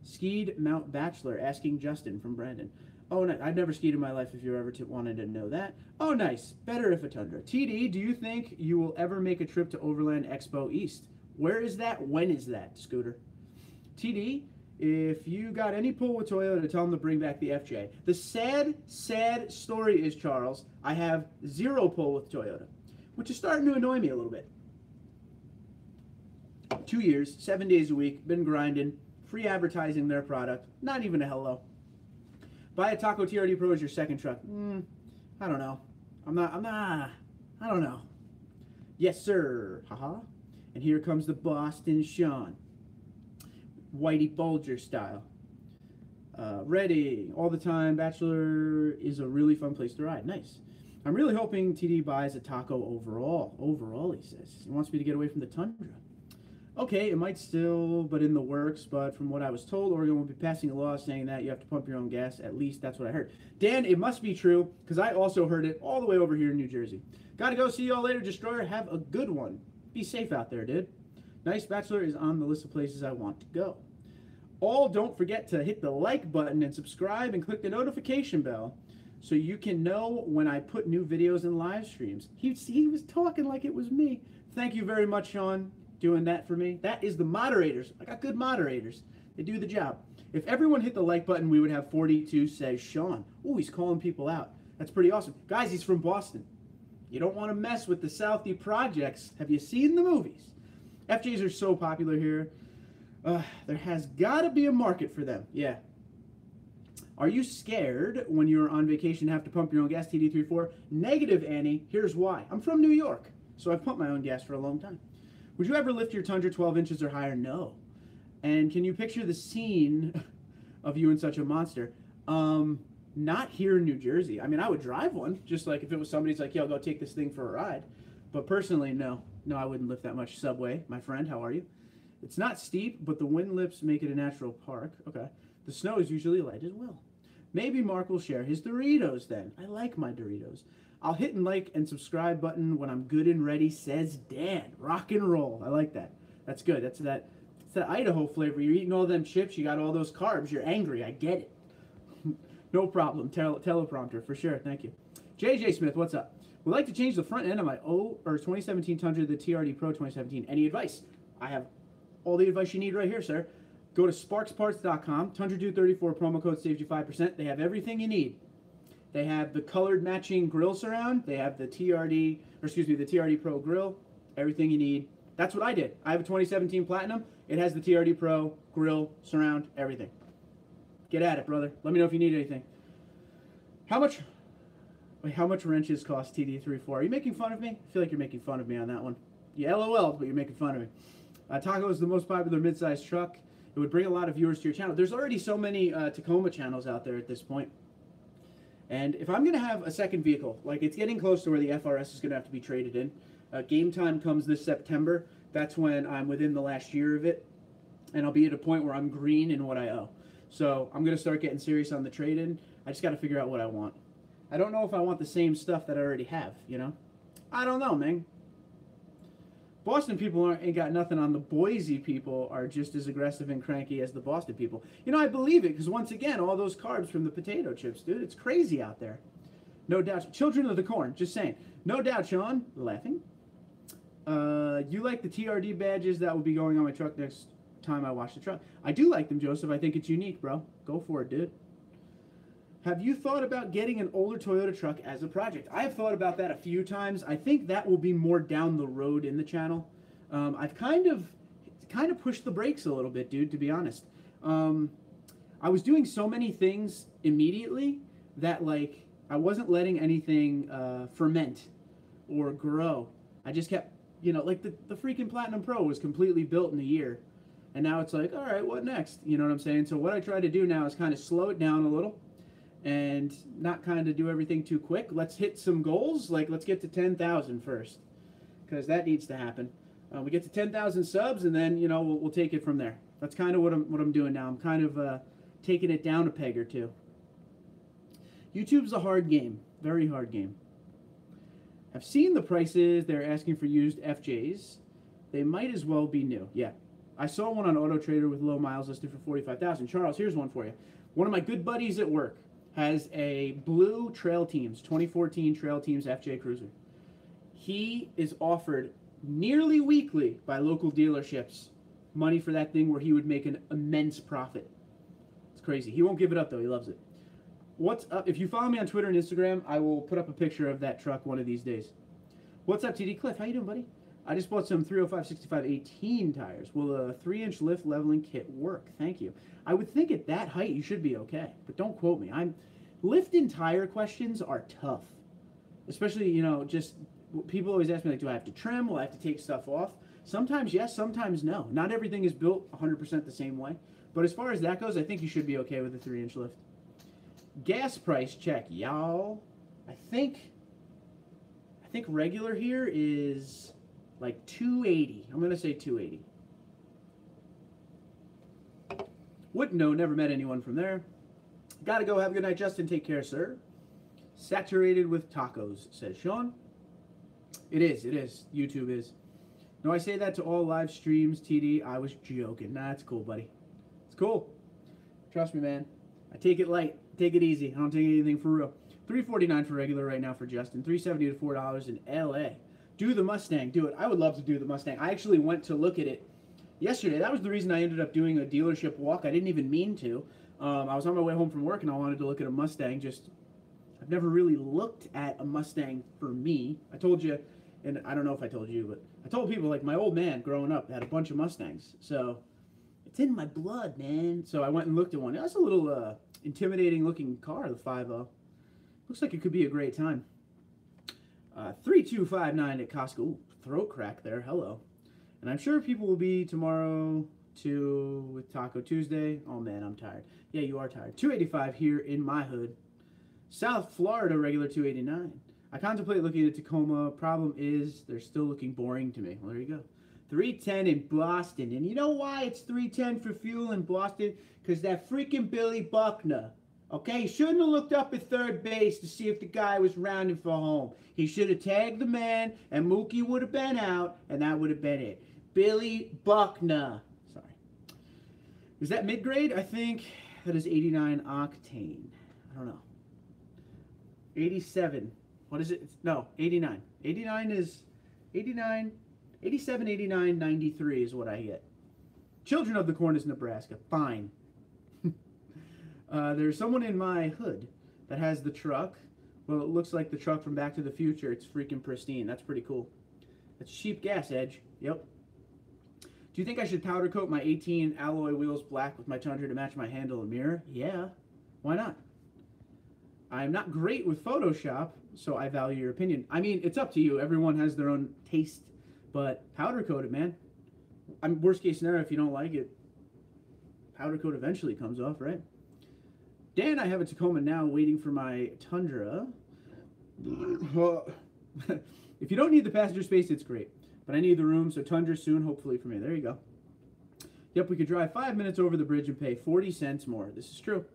skied Mount Bachelor? Asking Justin from Brandon. Oh, no, I've never skied in my life if you ever wanted to know that. Oh, nice. Better if a Tundra. TD, do you think you will ever make a trip to Overland Expo East? Where is that? When is that, Scooter? TD, if you got any pull with Toyota, tell them to bring back the FJ. The sad, sad story is, Charles, I have 0 pull with Toyota, which is starting to annoy me a little bit. 2 years, 7 days a week, been grinding, free advertising their product, not even a hello. Buy a Taco TRD Pro as your second truck. I don't know. I don't know. Yes, sir. Haha. And here comes the Boston Sean. Whitey Bulger style. Ready. All the time. Bachelor is a really fun place to ride. Nice. I'm really hoping TD buys a Taco overall. Overall, he says. He wants me to get away from the Tundra. Okay, it might still, but in the works. But from what I was told, Oregon will be passing a law saying that you have to pump your own gas. At least that's what I heard. Dan, it must be true, because I also heard it all the way over here in New Jersey. Gotta go. See y'all later, Destroyer. Have a good one. Be safe out there, dude. Nice. Bachelor is on the list of places I want to go. All, don't forget to hit the like button and subscribe and click the notification bell so you can know when I put new videos and live streams. He was talking like it was me. Thank you very much, Sean, doing that for me. That is the moderators. I got good moderators. They do the job. If everyone hit the like button, we would have 42 says Sean. Ooh, he's calling people out. That's pretty awesome. Guys, he's from Boston. You don't want to mess with the Southie projects. Have you seen the movies? FJs are so popular here. There has got to be a market for them. Yeah. Are you scared when you're on vacation to have to pump your own gas, TD34? Negative, Annie. Here's why. I'm from New York, so I've pumped my own gas for a long time. Would you ever lift your Tundra 12 inches or higher? No. And can you picture the scene of you in such a monster? Not here in New Jersey. I mean, I would drive one, just like if it was somebody's like, yo, go take this thing for a ride. But personally, no. No, I wouldn't lift that much. Subway, my friend, how are you? It's not steep, but the wind lips make it a natural park. Okay. The snow is usually light as well. Maybe Mark will share his Doritos then. I like my Doritos. I'll hit and like and subscribe button when I'm good and ready, says Dan. Rock and roll. I like that. That's good. It's that Idaho flavor. You're eating all them chips. You got all those carbs. You're angry. I get it. No problem. Teleprompter for sure. Thank you. JJ Smith, what's up? Would like to change the front end of my 2017 Tundra, the TRD Pro 2017. Any advice? I have all the advice you need right here, sir. Go to sparksparts.com. TundraDude34 promo code saves you 5%. They have everything you need. They have the colored matching grill surround. They have the TRD Pro grill. Everything you need. That's what I did. I have a 2017 Platinum. It has the TRD Pro grill surround, everything. Get at it, brother. Let me know if you need anything. How much wrenches cost TD34? Are you making fun of me? I feel like you're making fun of me on that one. You LOL, but you're making fun of me. Taco is the most popular mid-sized truck. It would bring a lot of viewers to your channel. There's already so many Tacoma channels out there at this point. And if I'm going to have a second vehicle, like it's getting close to where the FRS is going to have to be traded in. Game time comes this September. That's when I'm within the last year of it. And I'll be at a point where I'm green in what I owe. So I'm going to start getting serious on the trade-in. I just got to figure out what I want. I don't know if I want the same stuff that I already have, you know? I don't know, man. Boston people ain't got nothing on. The Boise people are just as aggressive and cranky as the Boston people. You know, I believe it, because once again, all those carbs from the potato chips, dude. It's crazy out there. No doubt. Children of the corn, just saying. No doubt, Sean. Laughing. You like the TRD badges that will be going on my truck next time I wash the truck? I do like them, Joseph. I think it's unique, bro. Go for it, dude. Have you thought about getting an older Toyota truck as a project? I have thought about that a few times. I think that will be more down the road in the channel. I've kind of pushed the brakes a little bit, dude, to be honest. I was doing so many things immediately that, like, I wasn't letting anything ferment or grow. I just kept, you know, like the freaking Platinum Pro was completely built in a year. And now it's like, all right, what next? You know what I'm saying? So what I try to do now is kind of slow it down a little and not kind of do everything too quick. Let's hit some goals. Like, let's get to 10,000 first, because that needs to happen. We get to 10,000 subs, and then, you know, we'll take it from there. That's kind of what I'm doing now. I'm kind of taking it down a peg or two. YouTube's a hard game, very hard game. I've seen the prices. They're asking for used FJs. They might as well be new. Yeah, I saw one on Auto Trader with low miles listed for 45,000. Charles, here's one for you. One of my good buddies at work has a blue Trail Teams 2014 Trail Teams FJ Cruiser. He is offered nearly weekly by local dealerships money for that thing where he would make an immense profit. It's crazy. He won't give it up though. He loves it. What's up? If you follow me on Twitter and Instagram, I will put up a picture of that truck one of these days. What's up, TD Cliff? How you doing, buddy? I just bought some 305/65/18 tires. Will a 3-inch lift leveling kit work? Thank you. I would think at that height you should be okay, but don't quote me. Lift and tire questions are tough, especially, you know, just people always ask me, like, do I have to trim? Will I have to take stuff off? Sometimes yes, sometimes no. Not everything is built 100% the same way, but as far as that goes, I think you should be okay with a 3-inch lift. Gas price check, y'all. I think regular here is like 280. I'm gonna say 280. Wouldn't know, never met anyone from there. Gotta go, have a good night, Justin. Take care, sir. Saturated with tacos, says Sean. It is, YouTube is. No, I say that to all live streams, TD. I was joking. Nah, it's cool, buddy. It's cool. Trust me, man. I take it light. Take it easy. I don't take anything for real. $349 for regular right now for Justin. $370 to $4 in LA. Do the Mustang. Do it. I would love to do the Mustang. I actually went to look at it yesterday. That was the reason I ended up doing a dealership walk. I didn't even mean to. I was on my way home from work and I wanted to look at a Mustang. I've never really looked at a Mustang for me. I told you, and I don't know if I told you, but I told people, like, my old man growing up had a bunch of Mustangs. So it's in my blood, man. So I went and looked at one. That's a little intimidating looking car, the 5.0. Looks like it could be a great time. 3259 at Costco. Ooh, throat crack there. Hello. And I'm sure people will be tomorrow too with Taco Tuesday. Oh man, I'm tired. Yeah, you are tired. 285 here in my hood. South Florida, regular 289. I contemplate looking at Tacoma. Problem is, they're still looking boring to me. Well, there you go. 310 in Boston. And you know why it's 310 for fuel in Boston? Because that freaking Billy Buckner. Okay, he shouldn't have looked up at third base to see if the guy was rounding for home. He should have tagged the man, and Mookie would have been out, and that would have been it. Billy Buckner. Sorry. Is that mid-grade? I think that is 89 octane. I don't know. 87. What is it? No, 89. 89 is 89. 87, 89, 93 is what I get. Children of the Corn is Nebraska. Fine. There's someone in my hood that has the truck. Well, it looks like the truck from Back to the Future. It's freaking pristine. That's pretty cool. It's cheap gas, Edge. Yep. Do you think I should powder coat my 18 alloy wheels black with my Tundra to match my handle and mirror? Yeah. Why not? I'm not great with Photoshop, so I value your opinion. I mean, it's up to you. Everyone has their own taste, but powder coat it, man. Worst case scenario, if you don't like it, powder coat eventually comes off, right? Dan, I have a Tacoma now waiting for my Tundra. If you don't need the passenger space, it's great. But I need the room, so Tundra soon, hopefully for me. There you go. Yep, we could drive 5 minutes over the bridge and pay 40 cents more. This is true.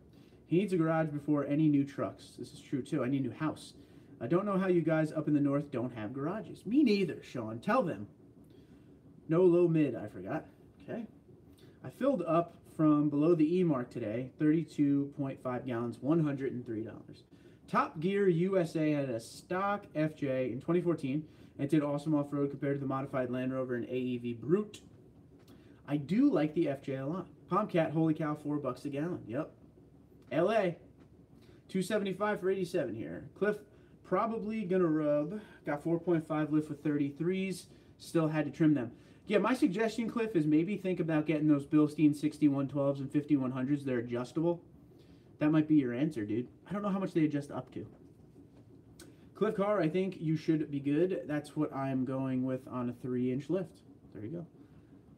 He needs a garage before any new trucks. This is true, too. I need a new house. I don't know how you guys up in the north don't have garages. Me neither, Sean. Tell them. No low mid, I forgot. Okay. I filled up from below the E mark today, 32.5 gallons, $103. Top Gear USA had a stock FJ in 2014 and did awesome off-road compared to the modified Land Rover and AEV Brute. I do like the FJ a lot. Palmcat, holy cow, $4 a gallon. Yep. LA, 275 for 87 here. Cliff, probably gonna rub. Got 4.5 lift with 33s. Still had to trim them. Yeah, my suggestion, Cliff, is maybe think about getting those Bilstein 6112s and 5100s. They're adjustable. That might be your answer, dude. I don't know how much they adjust up to. Cliff Carr, I think you should be good. That's what I'm going with on a 3-inch lift. There you go.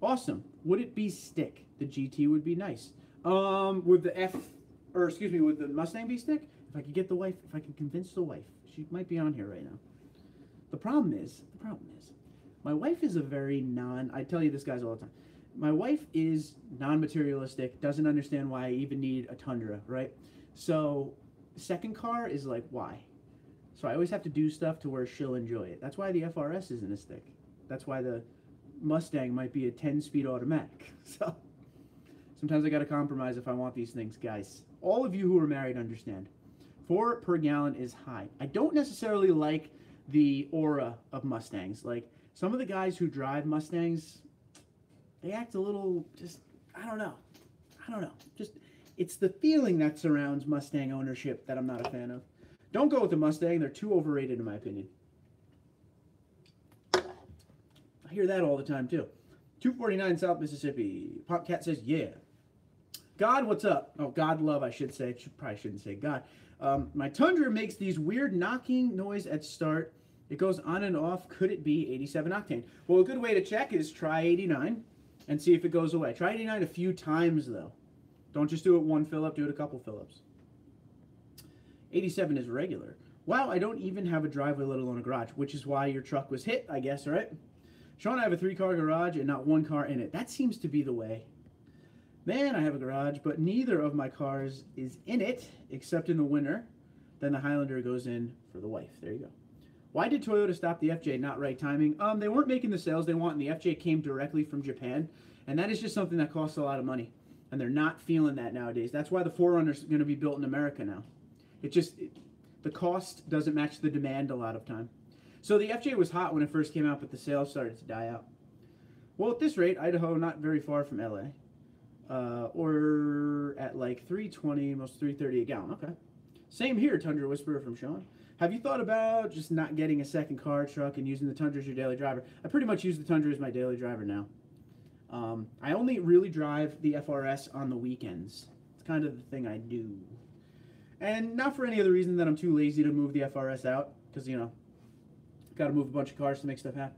Awesome. Would it be stick? The GT would be nice. Would the with the Mustang be stick? If I could get the wife, if I can convince the wife, she might be on here right now. The problem is, my wife is a very I tell you this guys all the time. My wife is non-materialistic, doesn't understand why I even need a Tundra, right? So second car is like, why? So I always have to do stuff to where she'll enjoy it. That's why the FRS isn't as thick. That's why the Mustang might be a 10-speed automatic. So sometimes I got to compromise if I want these things, guys. All of you who are married understand. 4 per gallon is high. I don't necessarily like the aura of Mustangs. Like, some of the guys who drive Mustangs, they act a little, just, I don't know. Just, it's the feeling that surrounds Mustang ownership that I'm not a fan of. Don't go with the Mustang. They're too overrated, in my opinion. I hear that all the time, too. 249 South Mississippi. Popcat says, yeah. God, what's up? Oh, God love, I should say. Probably shouldn't say God. My Tundra makes these weird knocking noise at start. It goes on and off. Could it be 87 octane? Well, a good way to check is try 89 and see if it goes away. Try 89 a few times, though. Don't just do it one fill-up. Do it a couple fill-ups. 87 is regular. Wow, I don't even have a driveway, let alone a garage, which is why your truck was hit, I guess, right? Sean, I have a 3-car garage and not 1 car in it. That seems to be the way. Man, I have a garage, but neither of my cars is in it, except in the winter. Then the Highlander goes in for the wife. There you go. Why did Toyota stop the FJ? Not right timing. They weren't making the sales they want, and the FJ came directly from Japan. And that is just something that costs a lot of money. And they're not feeling that nowadays. That's why the 4Runner's going to be built in America now. The cost doesn't match the demand a lot of time. So the FJ was hot when it first came out, but the sales started to die out. Well, at this rate, Idaho, not very far from LA. Or at like 320, almost 330 a gallon. Okay. Same here, Tundra Whisperer from Sean. Have you thought about just not getting a second car truck and using the Tundra as your daily driver? I pretty much use the Tundra as my daily driver now. I only really drive the FRS on the weekends. It's kind of the thing I do. And not for any other reason than I'm too lazy to move the FRS out. Because, you know, got to move a bunch of cars to make stuff happen.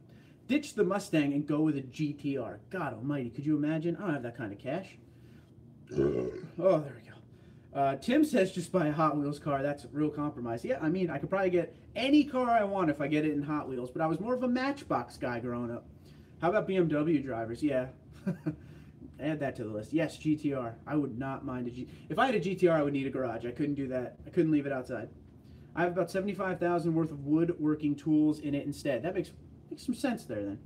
Ditch the Mustang and go with a GTR. God almighty, could you imagine? I don't have that kind of cash. Oh, there we go. Tim says just buy a Hot Wheels car. That's a real compromise. Yeah, I mean, I could probably get any car I want if I get it in Hot Wheels, but I was more of a Matchbox guy growing up. How about BMW drivers? Yeah. Add that to the list. Yes, GTR. I would not mind a G. If I had a GTR, I would need a garage. I couldn't do that. I couldn't leave it outside. I have about $75,000 worth of woodworking tools in it instead. That makes some sense there then.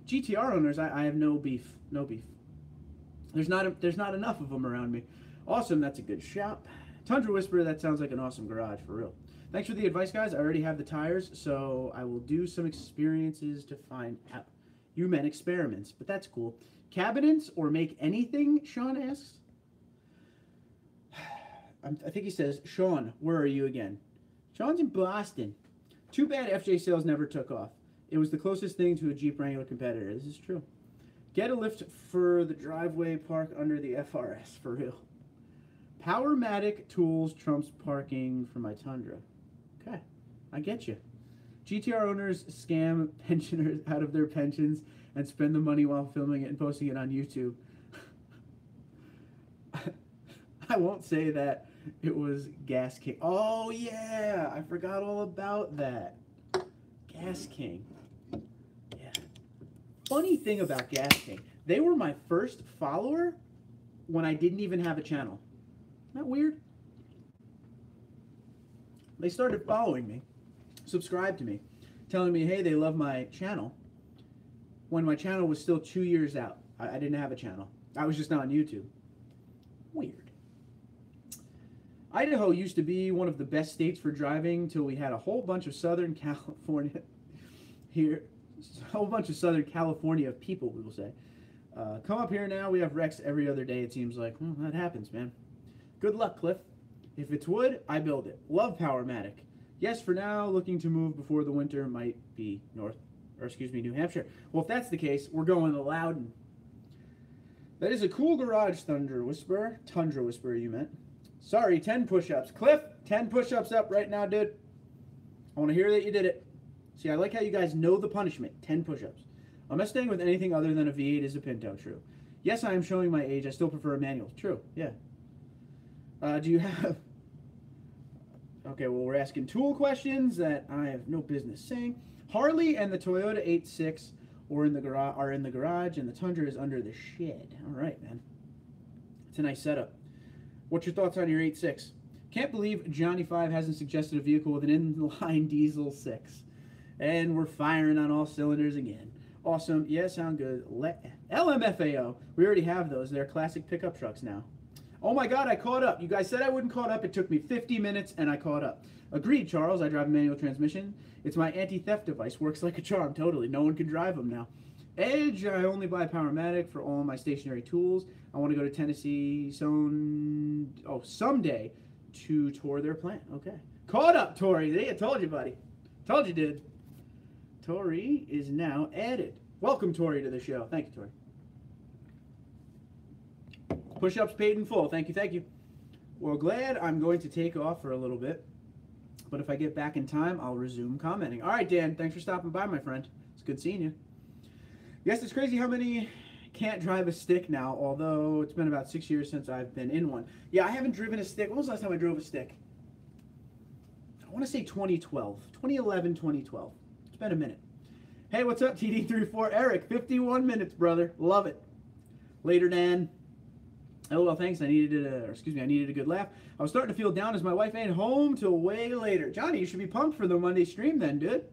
GTR owners, I have no beef. No beef. There's not enough of them around me. Awesome, that's a good shop. Tundra Whisperer, that sounds like an awesome garage, for real. Thanks for the advice, guys. I already have the tires, so I will do some experiences to find out. You meant experiments, but that's cool. Cabinets or make anything, Sean asks? I think he says, Sean, where are you again? Sean's in Boston. Too bad FJ sales never took off. It was the closest thing to a Jeep Wrangler competitor. This is true. Get a lift for the driveway, park under the FRS, for real. Powermatic tools trumps parking for my Tundra. Okay, I get you. GTR owners scam pensioners out of their pensions and spend the money while filming it and posting it on YouTube. I won't say that it was Gas King. Oh, yeah, I forgot all about that. Gas King. Yeah. Funny thing about Gas King, they were my first follower when I didn't even have a channel. Isn't that weird? They started following me, subscribed to me, telling me, hey, they love my channel, when my channel was still 2 years out. I didn't have a channel. I was just on YouTube. Weird. Idaho used to be one of the best states for driving till we had a whole bunch of Southern California here. A whole bunch of Southern California people, we will say. Come up here now, we have wrecks every other day, it seems like. Well, that happens, man. Good luck, Cliff. If it's wood, I build it. Love Powermatic. Yes, for now, looking to move before the winter might be New Hampshire. Well, if that's the case, we're going to Loudon. That is a cool garage, Tundra Whisperer, you meant. Sorry, 10 push-ups. Cliff, 10 push-ups up right now, dude. I want to hear that you did it. See, I like how you guys know the punishment. 10 push-ups. A Mustang with anything other than a V8 is a Pinto. True. Yes, I am showing my age. I still prefer a manual. True, yeah. Do you have Okay, well, we're asking tool questions that I have no business saying. Harley and the Toyota 86 are in the garage, and the Tundra is under the shed. All right, man. It's a nice setup. What's your thoughts on your 86? Can't believe Johnny 5 hasn't suggested a vehicle with an inline diesel 6. And we're firing on all cylinders again. Awesome. Yeah, sound good. LMFAO. We already have those. They're classic pickup trucks now. Oh my God, I caught up. You guys said I wouldn't caught up. It took me 50 minutes and I caught up. Agreed, Charles. I drive a manual transmission. It's my anti-theft device. Works like a charm. Totally. No one can drive them now. Edge, I only buy Powermatic for all my stationary tools. I want to go to Tennessee someday to tour their plant. Okay. Caught up, Tori. I told you, buddy. Told you, dude. Tori is now added. Welcome, Tori, to the show. Thank you, Tori. Push-ups paid in full. Thank you, thank you. Well, glad I'm going to take off for a little bit. But if I get back in time, I'll resume commenting. All right, Dan. Thanks for stopping by, my friend. It's good seeing you. Yes, it's crazy how many can't drive a stick now, although it's been about 6 years since I've been in one. Yeah, I haven't driven a stick. When was the last time I drove a stick? I want to say 2012. 2011, 2012. It's been a minute. Hey, what's up, TD34? Eric, 51 minutes, brother. Love it. Later, Dan. Oh, well, thanks. I needed a good laugh. I was starting to feel down as my wife ain't home till way later. Johnny, you should be pumped for the Monday stream then, dude.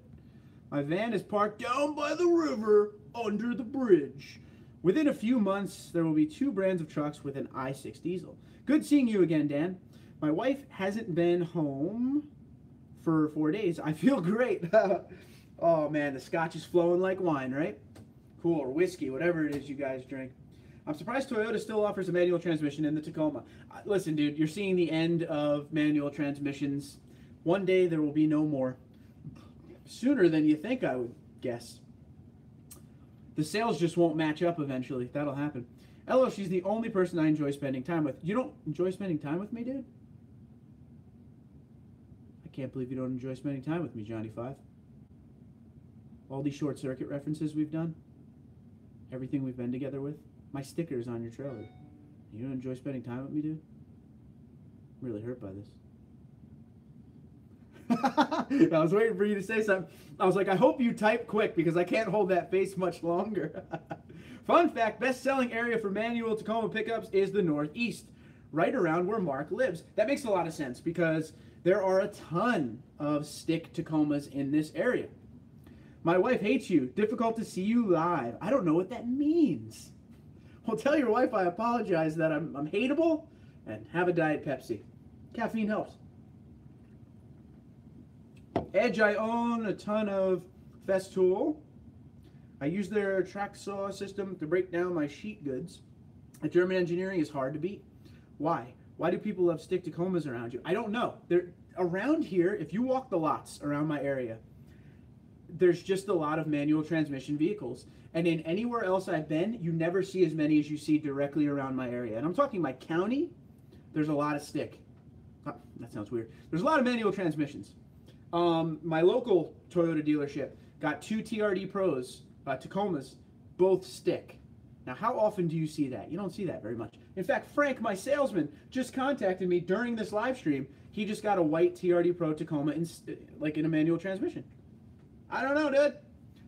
My van is parked down by the river under the bridge. Within a few months, there will be 2 brands of trucks with an i6 diesel. Good seeing you again, Dan. My wife hasn't been home for 4 days. I feel great. Oh, man, the scotch is flowing like wine, right? Cool, or whiskey, whatever it is you guys drink. I'm surprised Toyota still offers a manual transmission in the Tacoma. Listen, dude, you're seeing the end of manual transmissions. One day there will be no more. Sooner than you think, I would guess. The sales just won't match up eventually. That'll happen. Ella, she's the only person I enjoy spending time with. You don't enjoy spending time with me, dude? I can't believe you don't enjoy spending time with me, Johnny 5. All these short circuit references we've done. Everything we've been together with. My stickers on your trailer. You don't enjoy spending time with me, dude? I'm really hurt by this. I was waiting for you to say something. I was like, I hope you type quick because I can't hold that face much longer. Fun fact, best-selling area for manual Tacoma pickups is the Northeast, right around where Mark lives. That makes a lot of sense because there are a ton of stick Tacomas in this area. My wife hates you. Difficult to see you live. I don't know what that means. Well, tell your wife I apologize that I'm hateable and have a Diet Pepsi. Caffeine helps. Edge, I own a ton of Festool. I use their track saw system to break down my sheet goods. The German engineering is hard to beat. Why? Why do people love stick Tacomas around you? I don't know. They're around here, if you walk the lots around my area, there's just a lot of manual transmission vehicles. And in anywhere else I've been, you never see as many as you see directly around my area. And I'm talking my county, there's a lot of stick. Oh, that sounds weird. There's a lot of manual transmissions. My local Toyota dealership got 2 TRD Pros, Tacomas, both stick. Now, how often do you see that? You don't see that very much. In fact, Frank, my salesman, just contacted me during this live stream. He just got a white TRD Pro Tacoma in a manual transmission. I don't know, dude.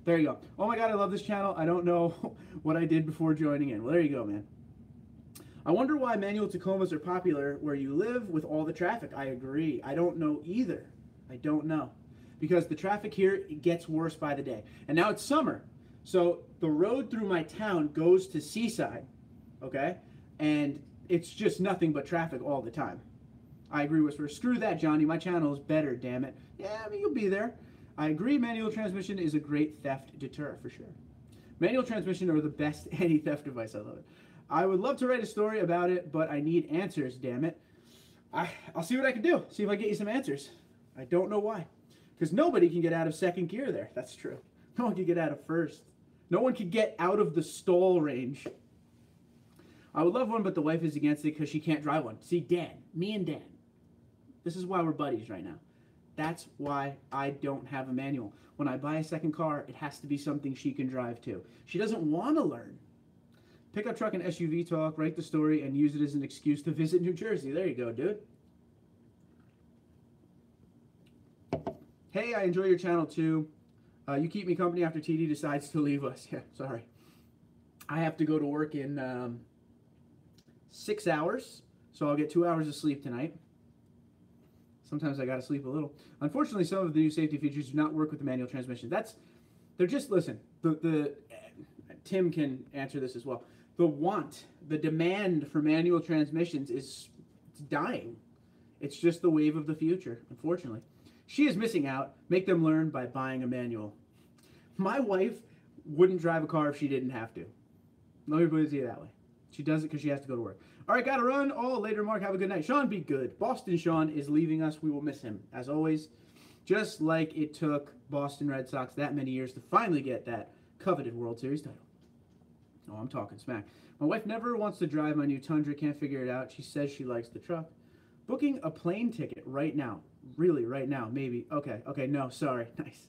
There you go. Oh my God, I love this channel. I don't know what I did before joining in. Well, there you go, man. I wonder why manual Tacomas are popular where you live with all the traffic. I agree. I don't know either. I don't know. Because the traffic here gets worse by the day. And now it's summer. So the road through my town goes to Seaside, okay? And it's just nothing but traffic all the time. I agree with her. Screw that, Johnny. My channel is better, damn it. Yeah, I mean, you'll be there. I agree manual transmission is a great theft deter, for sure. Manual transmission are the best anti-theft device. I love it. I would love to write a story about it, but I need answers, damn it. I'll see what I can do. See if I get you some answers. I don't know why. Because nobody can get out of second gear there. That's true. No one can get out of first. No one can get out of the stall range. I would love one, but the wife is against it because she can't drive one. See, Dan, me and Dan, this is why we're buddies right now. That's why I don't have a manual. When I buy a second car, it has to be something she can drive too. She doesn't want to learn. Pickup truck and SUV talk, write the story, and use it as an excuse to visit New Jersey. There you go, dude. Hey, I enjoy your channel too. You keep me company after TD decides to leave us. Yeah, sorry. I have to go to work in 6 hours, so I'll get 2 hours of sleep tonight. Sometimes I gotta sleep a little. Unfortunately, some of the new safety features do not work with the manual transmission. They're just, listen, Tim can answer this as well. The demand for manual transmissions it's dying. It's just the wave of the future, unfortunately. She is missing out. Make them learn by buying a manual. My wife wouldn't drive a car if she didn't have to. Let me put it that way. She does it because she has to go to work. All right, gotta run. Oh, later, Mark. Have a good night. Sean, be good. Boston Sean is leaving us. We will miss him, as always. Just like it took Boston Red Sox that many years to finally get that coveted World Series title. Oh, I'm talking smack. My wife never wants to drive my new Tundra. Can't figure it out. She says she likes the truck. Booking a plane ticket right now. Really, right now. Maybe. Okay, no, sorry. Nice.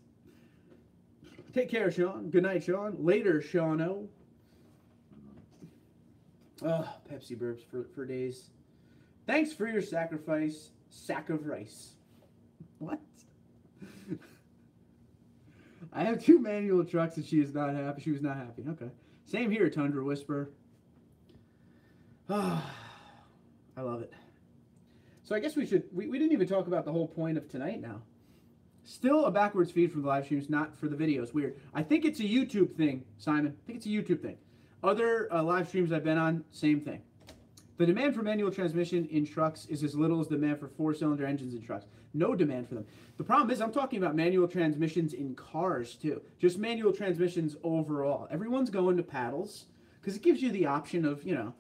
Take care, Sean. Good night, Sean. Later, Sean-o. Oh, Pepsi burps for days. Thanks for your sacrifice. Sack of rice. What? I have 2 manual trucks and she is not happy. She was not happy. Okay. Same here, Tundra Whisper. Ah, I love it. So I guess we didn't even talk about the whole point of tonight now. Still a backwards feed from the live streams, not for the videos. Weird. I think it's a YouTube thing, Simon. I think it's a YouTube thing. Other live streams I've been on, same thing. The demand for manual transmission in trucks is as little as the demand for 4-cylinder engines in trucks. No demand for them. The problem is I'm talking about manual transmissions in cars too. Just manual transmissions overall. Everyone's going to paddles because it gives you the option of, you know,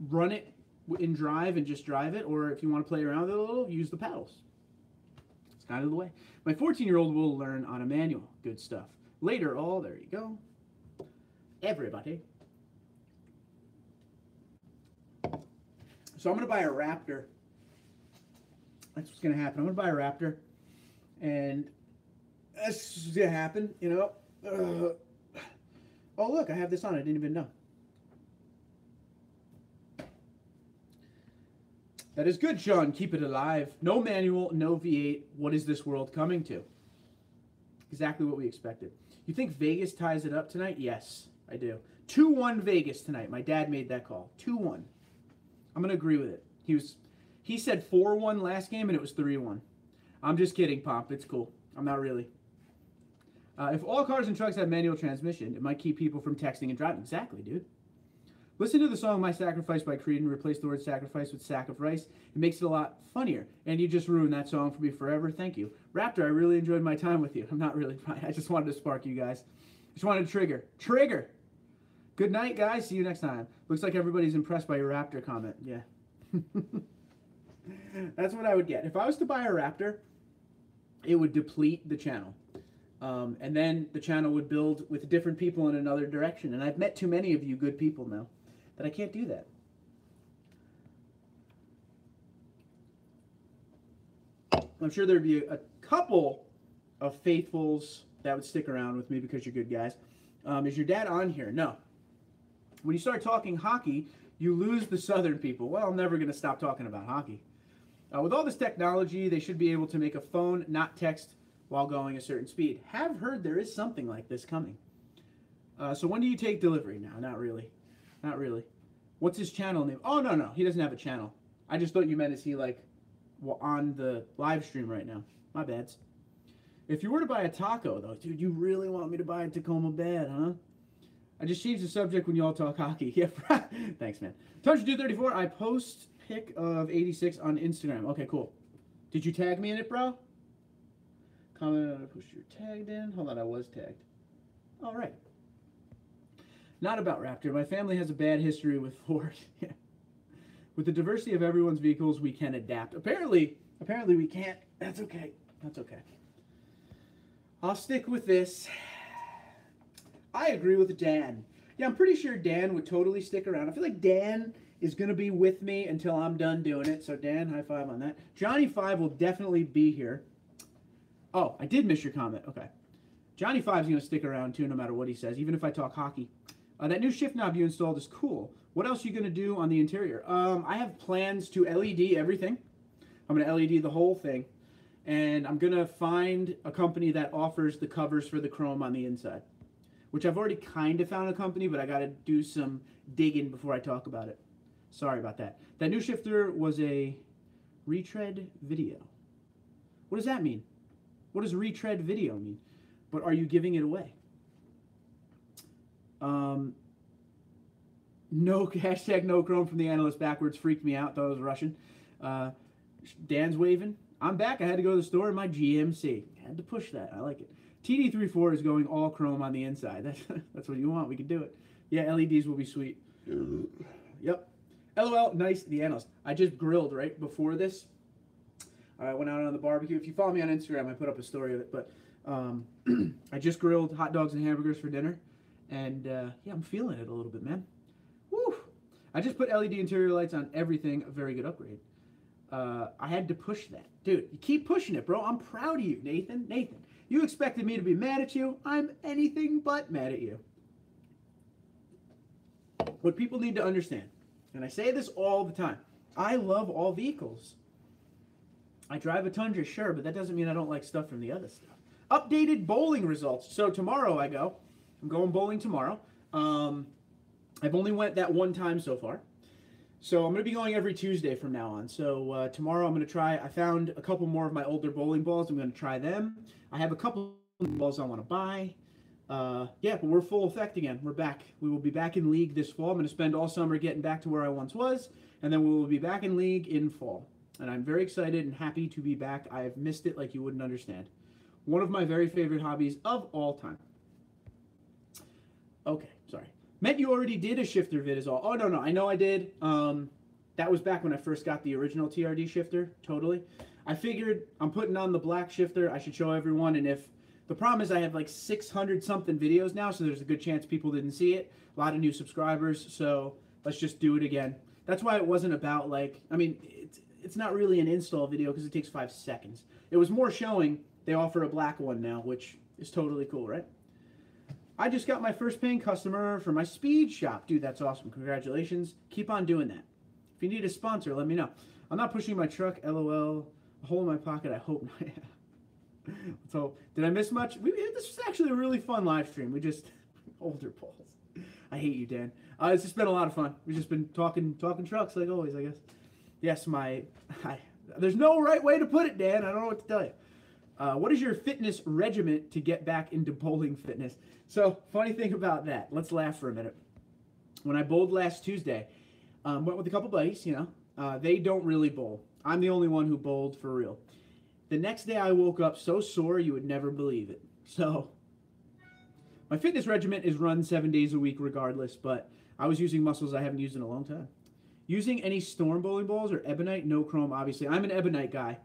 run it in drive and just drive it, or if you want to play around with it a little, use the paddles. It's kind of the way. My 14-year-old will learn on a manual. Good stuff. Later, oh, there you go. Everybody. So I'm going to buy a Raptor. That's what's going to happen. I'm going to buy a Raptor. And that's what's going to happen, you know. Oh, look, I have this on. I didn't even know. That is good, Sean. Keep it alive. No manual, no V8. What is this world coming to? Exactly what we expected. You think Vegas ties it up tonight? Yes, I do. 2-1 Vegas tonight. My dad made that call. 2-1. I'm going to agree with it. He said 4-1 last game, and it was 3-1. I'm just kidding, Pop. It's cool. I'm not really. If all cars and trucks have manual transmission, it might keep people from texting and driving. Exactly, dude. Listen to the song My Sacrifice by Creed and replace the word sacrifice with sack of rice. It makes it a lot funnier. And you just ruined that song for me forever. Thank you. Raptor, I really enjoyed my time with you. I'm not really. I just wanted to spark you guys. Just wanted to trigger. Trigger! Good night, guys. See you next time. Looks like everybody's impressed by your Raptor comment. Yeah. That's what I would get. If I was to buy a Raptor, it would deplete the channel. And then the channel would build with different people in another direction. And I've met too many of you good people now that I can't do that. I'm sure there'd be a couple of faithfuls that would stick around with me because you're good guys. Is your dad on here? No. When you start talking hockey, you lose the southern people. Well, I'm never going to stop talking about hockey. With all this technology, they should be able to make a phone not text while going a certain speed. Have heard there is something like this coming. So when do you take delivery? No, not really. Not really. What's his channel name? Oh, no, he doesn't have a channel. I just thought you meant is he like on the live stream right now. My bads. If you were to buy a taco, though, dude, you really want me to buy a Tacoma bed, huh? I just changed the subject when you all talk hockey. Yeah, thanks, man. TundraDude34, I post pic of 86 on Instagram. Okay, cool. Did you tag me in it, bro? Comment on it, push your tagged in. Hold on, I was tagged. All right. Not about Raptor. My family has a bad history with Ford. Yeah. With the diversity of everyone's vehicles, we can adapt. Apparently we can't. That's okay. That's okay. I'll stick with this. I agree with Dan. Yeah, I'm pretty sure Dan would totally stick around. I feel like Dan is going to be with me until I'm done doing it. So, Dan, high five on that. Johnny 5 will definitely be here. Oh, I did miss your comment. Okay. Johnny 5 is going to stick around, too, no matter what he says, even if I talk hockey. That new shift knob you installed is cool. What else are you going to do on the interior? I have plans to LED everything. I'm going to LED the whole thing. and I'm going to find a company that offers the covers for the chrome on the inside, which I've already kind of found a company, but I got to do some digging before I talk about it. Sorry about that. That new shifter was a retread video. What does that mean? What does retread video mean? But are you giving it away? No hashtag no chrome from the analyst backwards freaked me out. Thought it was Russian. Dan's waving. I'm back. I had to go to the store in my GMC. Had to push that. I like it. TD34 is going all chrome on the inside. That's what you want. We can do it. Yeah, LEDs will be sweet. Yep. LOL. Nice. The analyst. I just grilled right before this. I went out on the barbecue. If you follow me on Instagram, I put up a story of it. But I just grilled hot dogs and hamburgers for dinner. And yeah, I'm feeling it a little bit, man. Woo! I just put LED interior lights on everything. A very good upgrade. I had to push that. Dude, you keep pushing it, bro. I'm proud of you, Nathan. Nathan, you expected me to be mad at you. I'm anything but mad at you. What people need to understand, and I say this all the time, I love all vehicles. I drive a Tundra, sure, but that doesn't mean I don't like stuff from the other stuff. Updated bowling results. So tomorrow I go. I'm going bowling tomorrow. I've only went that one time so far. So I'm going to be going every Tuesday from now on. So tomorrow I'm going to try, I found a couple more of my older bowling balls. I'm going to try them. I have a couple of balls I want to buy. Yeah, but we're full effect again. We're back. We will be back in league this fall. I'm going to spend all summer getting back to where I once was. And then we will be back in league in fall. And I'm very excited and happy to be back. I have missed it like you wouldn't understand. One of my very favorite hobbies of all time. Okay, sorry. Meant you already did a shifter vid is all. Oh, no, I know I did. That was back when I first got the original TRD shifter, totally. I figured I'm putting on the black shifter. I should show everyone, and if... The problem is I have like 600-something videos now, so there's a good chance people didn't see it. A lot of new subscribers, so let's just do it again. That's why it wasn't about like... I mean, it's not really an install video because it takes 5 seconds. It was more showing they offer a black one now, which is totally cool, right? I just got my first paying customer for my speed shop. Dude, that's awesome. Congratulations. Keep on doing that. If you need a sponsor, let me know. I'm not pushing my truck. LOL. A hole in my pocket. I hope not. So, did I miss much? This was actually a really fun live stream. We just... Older balls. I hate you, Dan. It's just been a lot of fun. We've just been talking trucks like always, I guess. Yes, there's no right way to put it, Dan. I don't know what to tell you. What is your fitness regimen to get back into bowling fitness? So, funny thing about that. Let's laugh for a minute. When I bowled last Tuesday, went with a couple buddies, you know. They don't really bowl. I'm the only one who bowled for real. The next day I woke up so sore you would never believe it. So, my fitness regimen is run 7 days a week regardless, but I was using muscles I haven't used in a long time. Using any storm bowling balls or ebonite, no chrome, obviously. I'm an ebonite guy.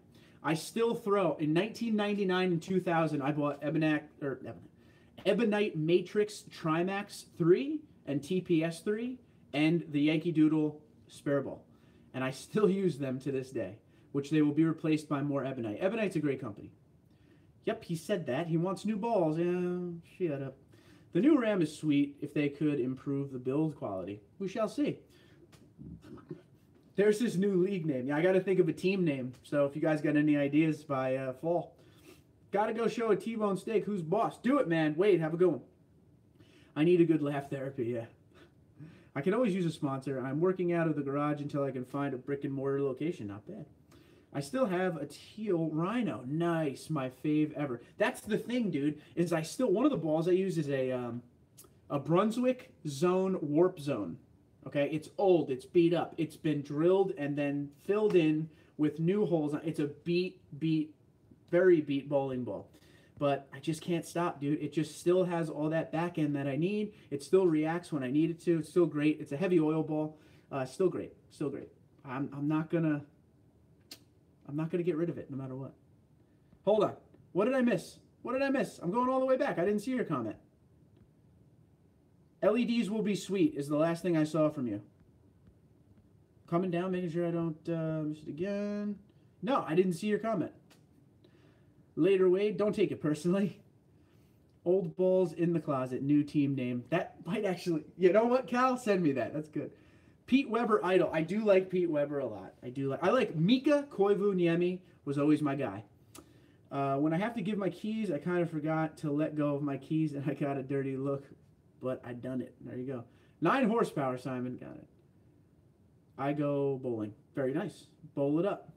I still throw. In 1999 and 2000, I bought Ebonite Matrix Trimax 3 and TPS 3 and the Yankee Doodle spare ball. And I still use them to this day, which they will be replaced by more Ebonite. Ebonite's a great company. Yep, he said that. He wants new balls. Yeah, shut up. The new RAM is sweet if they could improve the build quality. We shall see. There's this new league name. Yeah, I got to think of a team name. So if you guys got any ideas by fall. Got to go show a T-bone steak. Who's boss? Do it, man. Wade, have a good one. I need a good laugh therapy, yeah. I can always use a sponsor. I'm working out of the garage until I can find a brick and mortar location. Not bad. I still have a teal Rhino. Nice. My fave ever. That's the thing, dude, is one of the balls I use is a Brunswick Zone Warp Zone. Okay, it's old, it's beat up, it's been drilled and then filled in with new holes. It's a very beat bowling ball. But I just can't stop, dude. It just still has all that back end that I need. It still reacts when I need it to. It's still great. It's a heavy oil ball. Still great. Still great. I'm not gonna get rid of it no matter what. Hold on. What did I miss? What did I miss? I'm going all the way back. I didn't see your comment. LEDs will be sweet is the last thing I saw from you. Coming down, making sure I don't miss it again. No, I didn't see your comment. Later, Wade, don't take it personally. Old balls in the closet, new team name. That might actually, you know what, Cal? Send me that. That's good. Pete Weber idol. I do like Pete Weber a lot. I like Mika Koivu Niemi was always my guy. When I have to give my keys, I kind of forgot to let go of my keys, and I got a dirty look, but I done it. There you go. 9 horsepower, Simon. Got it. I go bowling. Very nice. Bowl it up.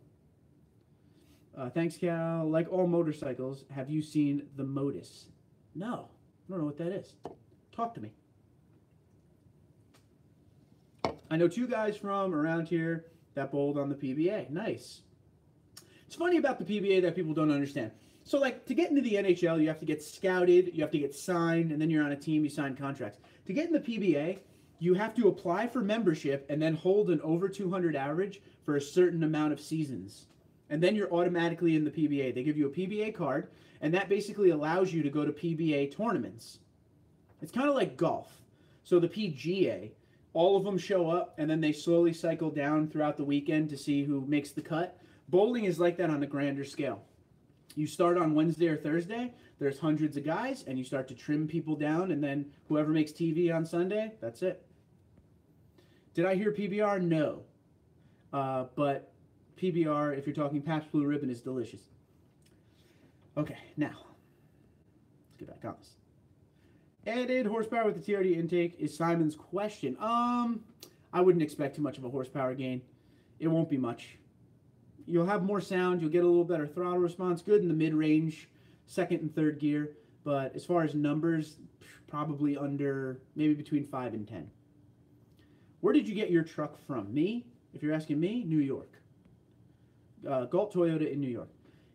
Thanks, Cal. Like all motorcycles, have you seen the Modus? No. I don't know what that is. Talk to me. I know 2 guys from around here that bowled on the PBA. Nice. It's funny about the PBA that people don't understand. So, like, to get into the NHL, you have to get scouted, you have to get signed, and then you're on a team, you sign contracts. To get in the PBA, you have to apply for membership and then hold an over 200 average for a certain amount of seasons. And then you're automatically in the PBA. They give you a PBA card, and that basically allows you to go to PBA tournaments. It's kind of like golf. So the PGA, all of them show up, and then they slowly cycle down throughout the weekend to see who makes the cut. Bowling is like that on a grander scale. You start on Wednesday or Thursday, there's hundreds of guys, and you start to trim people down, and then whoever makes TV on Sunday, that's it. Did I hear PBR? No. But PBR, if you're talking Pabst Blue Ribbon, is delicious. Okay, now, let's get back on this. Added horsepower with the TRD intake is Simon's question. I wouldn't expect too much of a horsepower gain. It won't be much. You'll have more sound. You'll get a little better throttle response. Good in the mid-range, 2nd and 3rd gear. But as far as numbers, probably under, maybe between 5 and 10. Where did you get your truck from? Me? If you're asking me, New York. Galt Toyota in New York.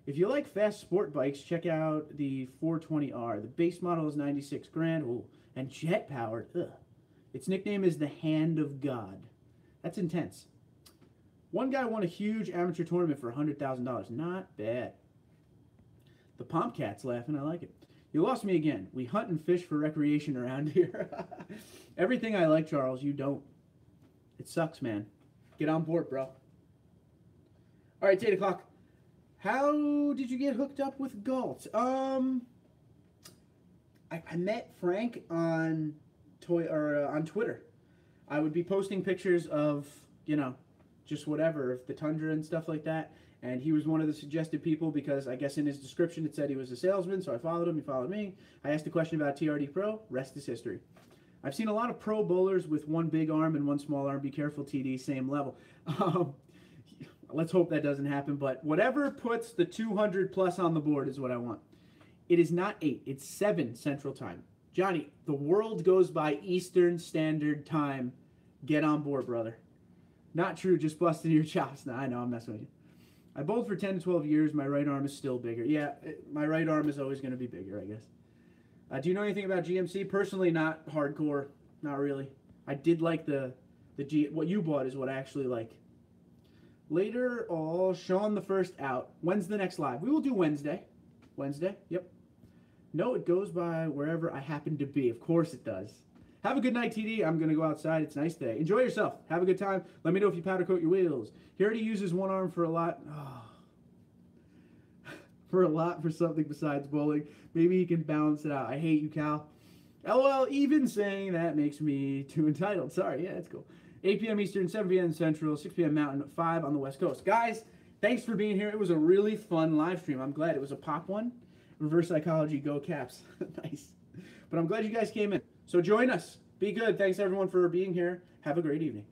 If you like fast sport bikes, check out the 420R. The base model is 96 grand. Ooh, and jet powered. Ugh. Its nickname is the Hand of God. That's intense. One guy won a huge amateur tournament for $100,000. Not bad. The Pompcat's laughing. I like it. You lost me again. We hunt and fish for recreation around here. Everything I like, Charles, you don't. It sucks, man. Get on board, bro. All right, it's 8 o'clock. How did you get hooked up with Galt? I met Frank on on Twitter. I would be posting pictures of, you know, just whatever, of the Tundra and stuff like that. And he was one of the suggested people because I guess in his description it said he was a salesman, so I followed him, he followed me. I asked a question about TRD Pro, rest is history. I've seen a lot of pro bowlers with one big arm and one small arm. Be careful, TD, same level. Let's hope that doesn't happen, but whatever puts the 200 plus on the board is what I want. It is not 8, it's 7 Central Time. Johnny, the world goes by Eastern Standard Time. Get on board, brother. Not true, just busting your chops. No, I know, I'm messing with you. I bowled for 10 to 12 years. My right arm is still bigger. Yeah, my right arm is always going to be bigger, I guess. Do you know anything about GMC? Personally, not hardcore. Not really. I did like what you bought is what I actually like. Later, Sean the first out. When's the next live? We will do Wednesday. Wednesday, yep. No, it goes by wherever I happen to be. Of course it does. Have a good night, TD. I'm going to go outside. It's a nice day. Enjoy yourself. Have a good time. Let me know if you powder coat your wheels. He already uses one arm for a lot. Oh. For something besides bowling. Maybe he can balance it out. I hate you, Cal. LOL, even saying that makes me too entitled. Sorry. Yeah, that's cool. 8 p.m. Eastern, 7 p.m. Central, 6 p.m. Mountain, 5 on the West Coast. Guys, thanks for being here. It was a really fun live stream. I'm glad it was a pop one. Reverse psychology, go Caps. Nice. But I'm glad you guys came in. So join us. Be good. Thanks, everyone, for being here. Have a great evening.